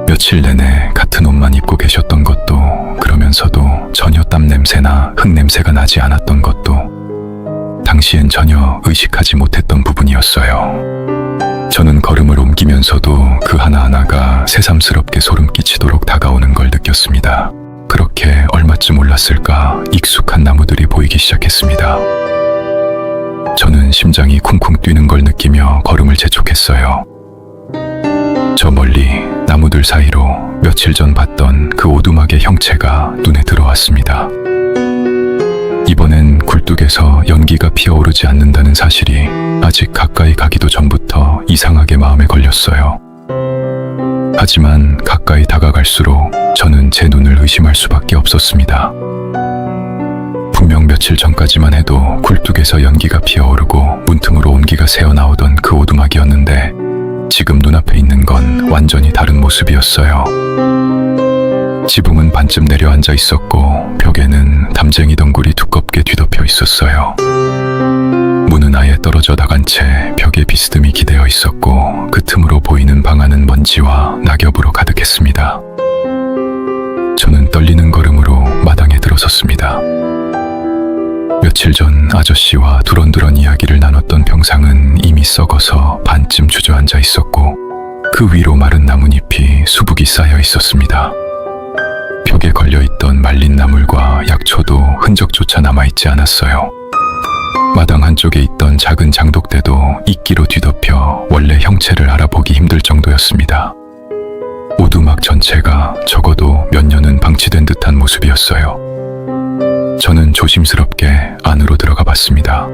며칠 내내 같은 옷만 입고 계셨던 것도, 그러면서도 전혀 땀 냄새나 흙 냄새가 나지 않았던 것도 당시엔 전혀 의식하지 못했던 부분이었어요. 저는 걸음을 옮기면서도 그 하나하나가 새삼스럽게 소름 끼치도록 다가오는 걸 느꼈습니다. 그렇게 얼마쯤 올랐을까 익숙한 나무들이 보이기 시작했습니다. 저는 심장이 쿵쿵 뛰는 걸 느끼며 걸음을 재촉했어요. 저 멀리 나무들 사이로 며칠 전 봤던 그 오두막의 형체가 눈에 들어왔습니다. 이번엔 굴뚝에서 연기가 피어오르지 않는다는 사실이 아직 가까이 가기도 전부터 이상하게 마음에 걸렸어요. 하지만 가까이 다가갈수록 저는 제 눈을 의심할 수밖에 없었습니다. 분명 며칠 전까지만 해도 굴뚝에서 연기가 피어오르고 문틈으로 온기가 새어나오던 그 오두막이었는데 지금 눈앞에 있는 건 완전히 다른 모습이었어요. 지붕은 반쯤 내려앉아 있었고 벽에는 담쟁이 덩굴이 두껍게 뒤덮여 있었어요. 문은 아예 떨어져 나간 채 벽에 비스듬히 기대어 있었고 그 틈으로 보이는 방 안은 먼지와 낙엽으로 가득했습니다. 저는 떨리는 걸음으로 마당에 들어섰습니다. 며칠 전 아저씨와 두런두런 이야기를 나눴던 병상은 이미 썩어서 반쯤 주저앉아 있었고 그 위로 마른 나뭇잎이 수북이 쌓여 있었습니다. 벽에 걸려있던 말린 나물과 약초도 흔적조차 남아있지 않았어요. 마당 한쪽에 있던 작은 장독대도 이끼로 뒤덮여 원래 형체를 알아보기 힘들 정도였습니다. 오두막 전체가 적어도 몇 년은 방치된 듯한 모습이었어요. 저는 조심스럽게 안으로 들어가 봤습니다.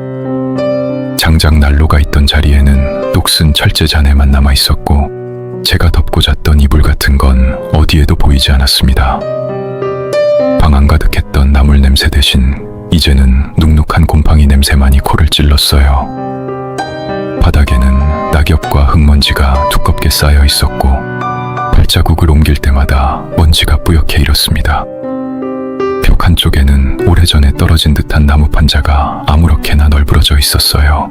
장작 난로가 있던 자리에는 녹슨 철제 잔해만 남아 있었고 제가 덮고 잤던 이불 같은 건 어디에도 보이지 않았습니다. 방 안 가득했던 나물 냄새 대신 이제는 눅눅한 곰팡이 냄새만이 코를 찔렀어요. 바닥에는 낙엽과 흙먼지가 두껍게 쌓여 있었고 발자국을 옮길 때마다 먼지가 뿌옇게 일었습니다. 벽 한쪽에는 오래전에 떨어진 듯한 나무 판자가 아무렇게나 널브러져 있었어요.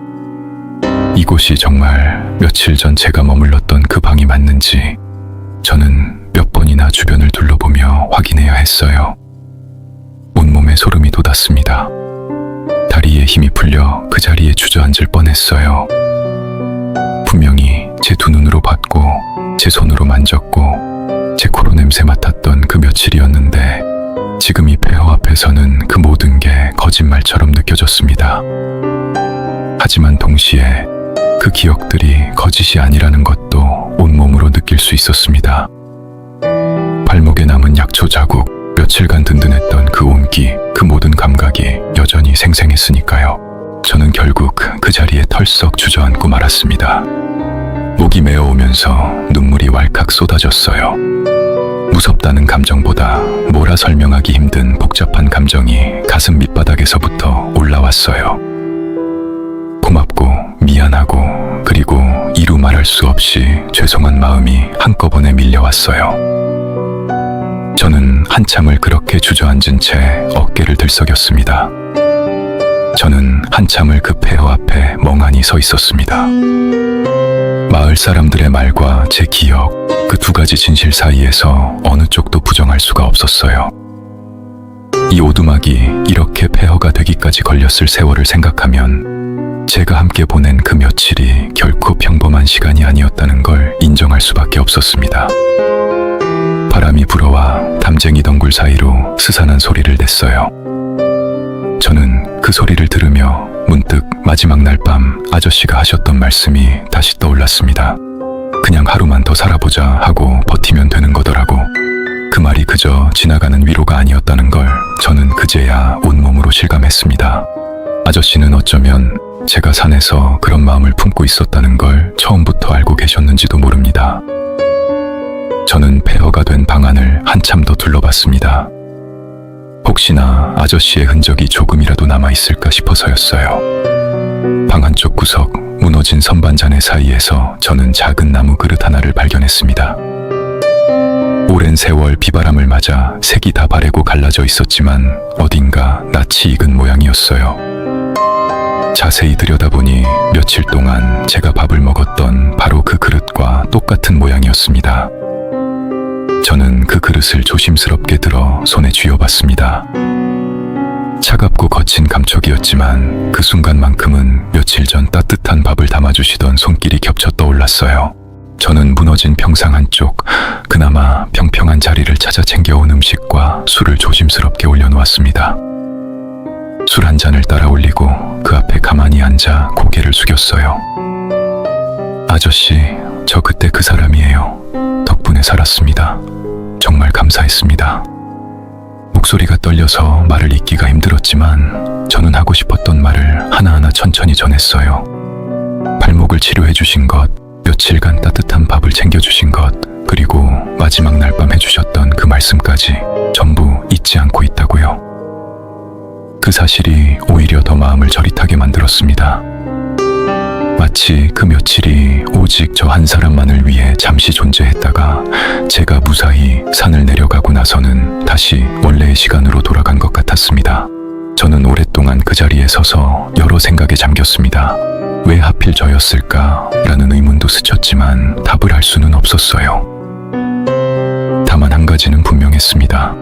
이곳이 정말 며칠 전 제가 머물렀던 그 방이 맞는지 저는 몇 번이나 주변을 둘러보며 확인해야 했어요. 온몸에 소름이 돋았습니다. 다리에 힘이 풀려 그 자리에 주저앉을 뻔했어요. 분명히 제 두 눈으로 봤고 제 손으로 만졌고 제 코로 냄새 맡았던 그 며칠이었는데 지금 이 폐허 앞에서는 그 모든 게 거짓말처럼 느껴졌습니다. 하지만 동시에 그 기억들이 거짓이 아니라는 것도 온몸으로 느낄 수 있었습니다. 발목에 남은 약초 자국, 며칠간 든든했던 그 온기, 그 모든 감각이 여전히 생생했으니까요. 저는 결국 그 자리에 털썩 주저앉고 말았습니다. 목이 메어오면서 눈물이 왈칵 쏟아졌어요. 무섭다는 감정보다 뭐라 설명하기 힘든 복잡한 감정이 가슴 밑바닥에서부터 올라왔어요. 고맙고 미안하고 그리고 이루 말할 수 없이 죄송한 마음이 한꺼번에 밀려왔어요. 저는 한참을 그렇게 주저앉은 채 어깨를 들썩였습니다. 저는 한참을 그 폐허 앞에 멍하니 서 있었습니다. 마을 사람들의 말과 제 기억, 그 두 가지 진실 사이에서 어느 쪽도 부정할 수가 없었어요. 이 오두막이 이렇게 폐허가 되기까지 걸렸을 세월을 생각하면 제가 함께 보낸 그 며칠이 결코 평범한 시간이 아니었다는 걸 인정할 수밖에 없었습니다. 바람이 불어와 담쟁이 덩굴 사이로 스산한 소리를 냈어요. 저는 그 소리를 들으며 문득 마지막 날 밤 아저씨가 하셨던 말씀이 다시 떠올랐습니다. 그냥 하루만 더 살아보자 하고 버티면 되는 거더라고. 그 말이 그저 지나가는 위로가 아니었다는 걸 저는 그제야 온몸으로 실감했습니다. 아저씨는 어쩌면 제가 산에서 그런 마음을 품고 있었다는 걸 처음부터 알고 계셨는지도 모릅니다. 저는 폐허가 된 방 안을 한참 더 둘러봤습니다. 혹시나 아저씨의 흔적이 조금이라도 남아있을까 싶어서였어요. 방 한쪽 구석 무너진 선반잔해 사이에서 저는 작은 나무 그릇 하나를 발견했습니다. 오랜 세월 비바람을 맞아 색이 다 바래고 갈라져 있었지만 어딘가 낯이 익은 모양이었어요. 자세히 들여다보니 며칠 동안 제가 밥을 먹었던 바로 그 그릇과 똑같은 모양이었습니다. 저는 그 그릇을 조심스럽게 들어 손에 쥐어봤습니다. 차갑고 거친 감촉이었지만 그 순간만큼은 며칠 전 따뜻한 밥을 담아주시던 손길이 겹쳐 떠올랐어요. 저는 무너진 평상 한쪽, 그나마 평평한 자리를 찾아 챙겨온 음식과 술을 조심스럽게 올려놓았습니다. 술 한 잔을 따라 올리고 그 앞에 가만히 앉아 고개를 숙였어요. 아저씨, 저 그때 그 사람이에요. 덕분에 살았습니다. 정말 감사했습니다. 목소리가 떨려서 말을 잇기가 힘들었지만 저는 하고 싶었던 말을 하나하나 천천히 전했어요. 발목을 치료해 주신 것, 며칠간 따뜻한 밥을 챙겨주신 것, 그리고 마지막 날 밤 해주셨던 그 말씀까지 전부 잊지 않고 있다고요. 그 사실이 오히려 더 마음을 저릿하게 만들었습니다. 마치 그 며칠이 오직 저 한 사람만을 위해 잠시 존재했다가 제가 무사히 산을 내려가고 나서는 다시 원래의 시간으로 돌아간 것 같았습니다. 저는 오랫동안 그 자리에 서서 여러 생각에 잠겼습니다. 왜 하필 저였을까? 라는 의문도 스쳤지만 답을 할 수는 없었어요. 다만 한 가지는 분명했습니다.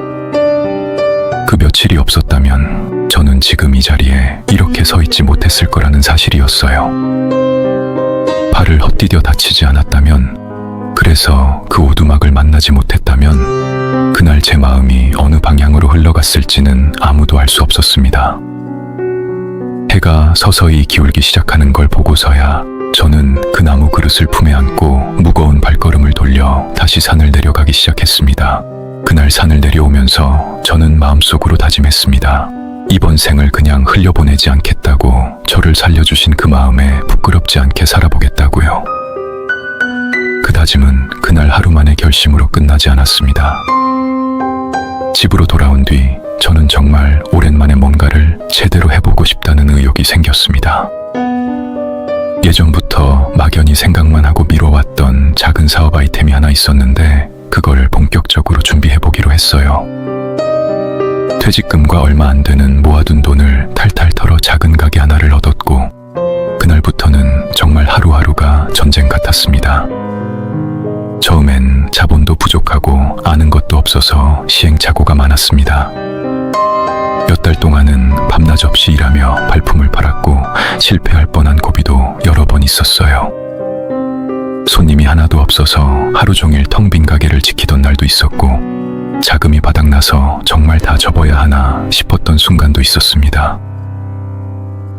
그 며칠이 없었다면 저는 지금 이 자리에 이렇게 서 있지 못했을 거라는 사실이었어요. 발을 헛디뎌 다치지 않았다면, 그래서 그 오두막을 만나지 못했다면 그날 제 마음이 어느 방향으로 흘러갔을지는 아무도 알 수 없었습니다. 해가 서서히 기울기 시작하는 걸 보고서야 저는 그 나무 그릇을 품에 안고 무거운 발걸음을 돌려 다시 산을 내려가기 시작했습니다. 그날 산을 내려오면서 저는 마음속으로 다짐했습니다. 이번 생을 그냥 흘려보내지 않겠다고, 저를 살려주신 그 마음에 부끄럽지 않게 살아보겠다고요. 그 다짐은 그날 하루 만의 결심으로 끝나지 않았습니다. 집으로 돌아온 뒤 저는 정말 오랜만에 뭔가를 제대로 해보고 싶다는 의욕이 생겼습니다. 예전부터 막연히 생각만 하고 미뤄왔던 작은 사업 아이템이 하나 있었는데 그걸 본격적으로 준비해보기로 했어요. 퇴직금과 얼마 안 되는 모아둔 돈을 탈탈 털어 작은 가게 하나를 얻었고 그날부터는 정말 하루하루가 전쟁 같았습니다. 처음엔 자본도 부족하고 아는 것도 없어서 시행착오가 많았습니다. 몇 달 동안은 밤낮 없이 일하며 발품을 팔았고 실패할 뻔한 고비도 여러 번 있었어요. 손님이 하나도 없어서 하루 종일 텅 빈 가게를 지키던 날도 있었고 자금이 바닥나서 정말 다 접어야 하나 싶었던 순간도 있었습니다.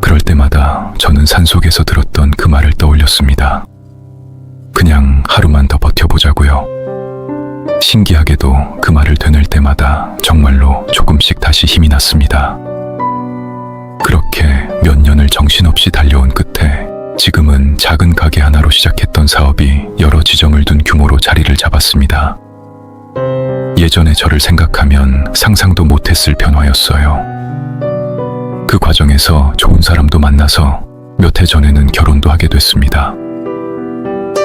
그럴 때마다 저는 산속에서 들었던 그 말을 떠올렸습니다. 그냥 하루만 더 버텨보자고요. 신기하게도 그 말을 되뇌일 때마다 정말로 조금씩 다시 힘이 났습니다. 그렇게 몇 년을 정신없이 달려온 끝에 지금은 작은 가게 하나로 시작했던 사업이 여러 지점을 둔 규모로 자리를 잡았습니다. 예전의 저를 생각하면 상상도 못했을 변화였어요. 그 과정에서 좋은 사람도 만나서 몇 해 전에는 결혼도 하게 됐습니다.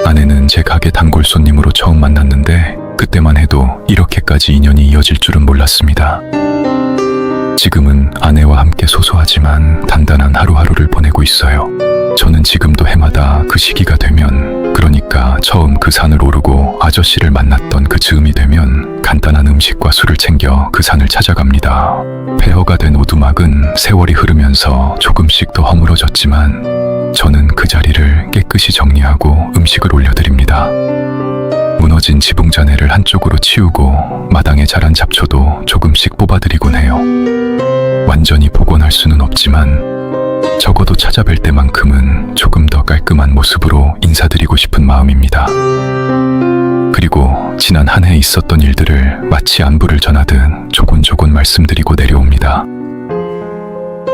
아내는 제 가게 단골 손님으로 처음 만났는데 그때만 해도 이렇게까지 인연이 이어질 줄은 몰랐습니다. 지금은 아내와 함께 소소하지만 단단한 하루하루를 보내고 있어요. 저는 지금도 해마다 그 시기가 되면, 그러니까 처음 그 산을 오르고 아저씨를 만났던 그 즈음이 되면 간단한 음식과 술을 챙겨 그 산을 찾아갑니다. 폐허가 된 오두막은 세월이 흐르면서 조금씩 더 허물어졌지만 저는 그 자리를 깨끗이 정리하고 음식을 올려드립니다. 무너진 지붕 잔해를 한쪽으로 치우고 마당에 자란 잡초도 조금씩 뽑아드리곤 해요. 완전히 복원할 수는 없지만 적어도 찾아뵐 때만큼은 조금 더 깔끔한 모습으로 인사드리고 싶은 마음입니다. 그리고 지난 한 해 있었던 일들을 마치 안부를 전하듯 조곤조곤 말씀드리고 내려옵니다.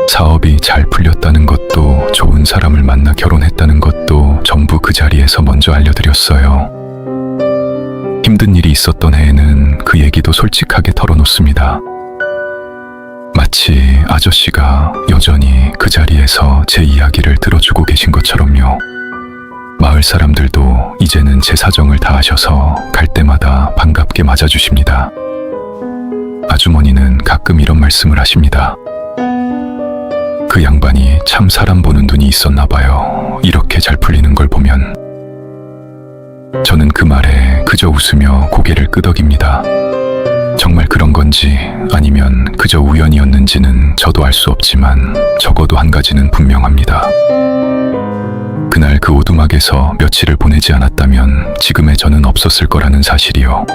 사업이 잘 풀렸다는 것도, 좋은 사람을 만나 결혼했다는 것도 전부 그 자리에서 먼저 알려드렸어요. 힘든 일이 있었던 해에는 그 얘기도 솔직하게 털어놓습니다. 마치 아저씨가 여전히 그 자리에서 제 이야기를 들어주고 계신 것처럼요. 마을 사람들도 이제는 제 사정을 다 아셔서 갈 때마다 반갑게 맞아주십니다. 아주머니는 가끔 이런 말씀을 하십니다. 그 양반이 참 사람 보는 눈이 있었나 봐요. 이렇게 잘 풀리는 걸 보면. 저는 그 말에 그저 웃으며 고개를 끄덕입니다. 정말 그런 건지 아니면 그저 우연이었는지는 저도 알 수 없지만 적어도 한 가지는 분명합니다. 그날 그 오두막에서 며칠을 보내지 않았다면 지금의 저는 없었을 거라는 사실이요.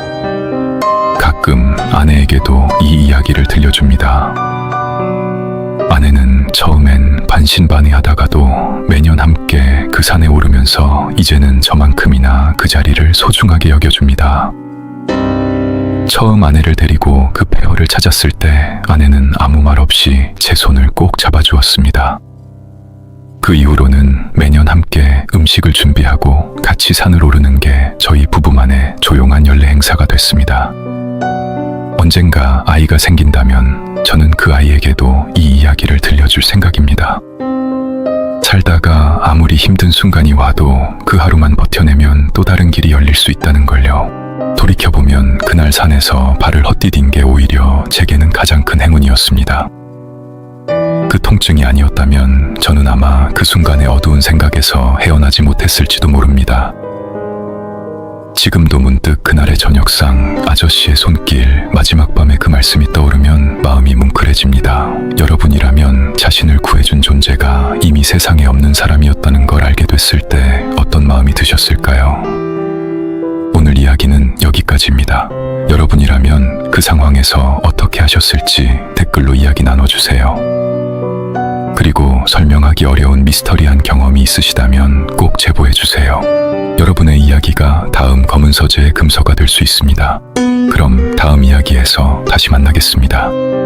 가끔 아내에게도 이 이야기를 들려줍니다. 아내는 처음엔 반신반의하다가도 매년 함께 그 산에 오르면서 이제는 저만큼이나 그 자리를 소중하게 여겨줍니다. 처음 아내를 데리고 그 폐허를 찾았을 때 아내는 아무 말 없이 제 손을 꼭 잡아주었습니다. 그 이후로는 매년 함께 음식을 준비하고 같이 산을 오르는 게 저희 부부만의 조용한 연례 행사가 됐습니다. 언젠가 아이가 생긴다면 저는 그 아이에게도 이 이야기를 들려줄 생각입니다. 살다가 아무리 힘든 순간이 와도 그 하루만 버텨내면 또 다른 길이 열릴 수 있다는 걸요. 돌이켜보면 그날 산에서 발을 헛디딘 게 오히려 제게는 가장 큰 행운이었습니다. 그 통증이 아니었다면 저는 아마 그 순간의 어두운 생각에서 헤어나지 못했을지도 모릅니다. 지금도 문득 그날의 저녁상 아저씨의 손길 마지막 밤에 그 말씀이 떠오르면 마음이 뭉클해집니다. 여러분이라면 자신을 구해준 존재가 이미 세상에 없는 사람이었다는 걸 알게 됐을 때 어떤 마음이 드셨을까요? 오늘 이야기는 여기까지입니다. 여러분이라면 그 상황에서 어떻게 하셨을지 댓글로 이야기 나눠주세요. 그리고 설명하기 어려운 미스터리한 경험이 있으시다면 꼭 제보해주세요. 여러분의 이야기가 다음 검은 서재의 금서가 될 수 있습니다. 그럼 다음 이야기에서 다시 만나겠습니다.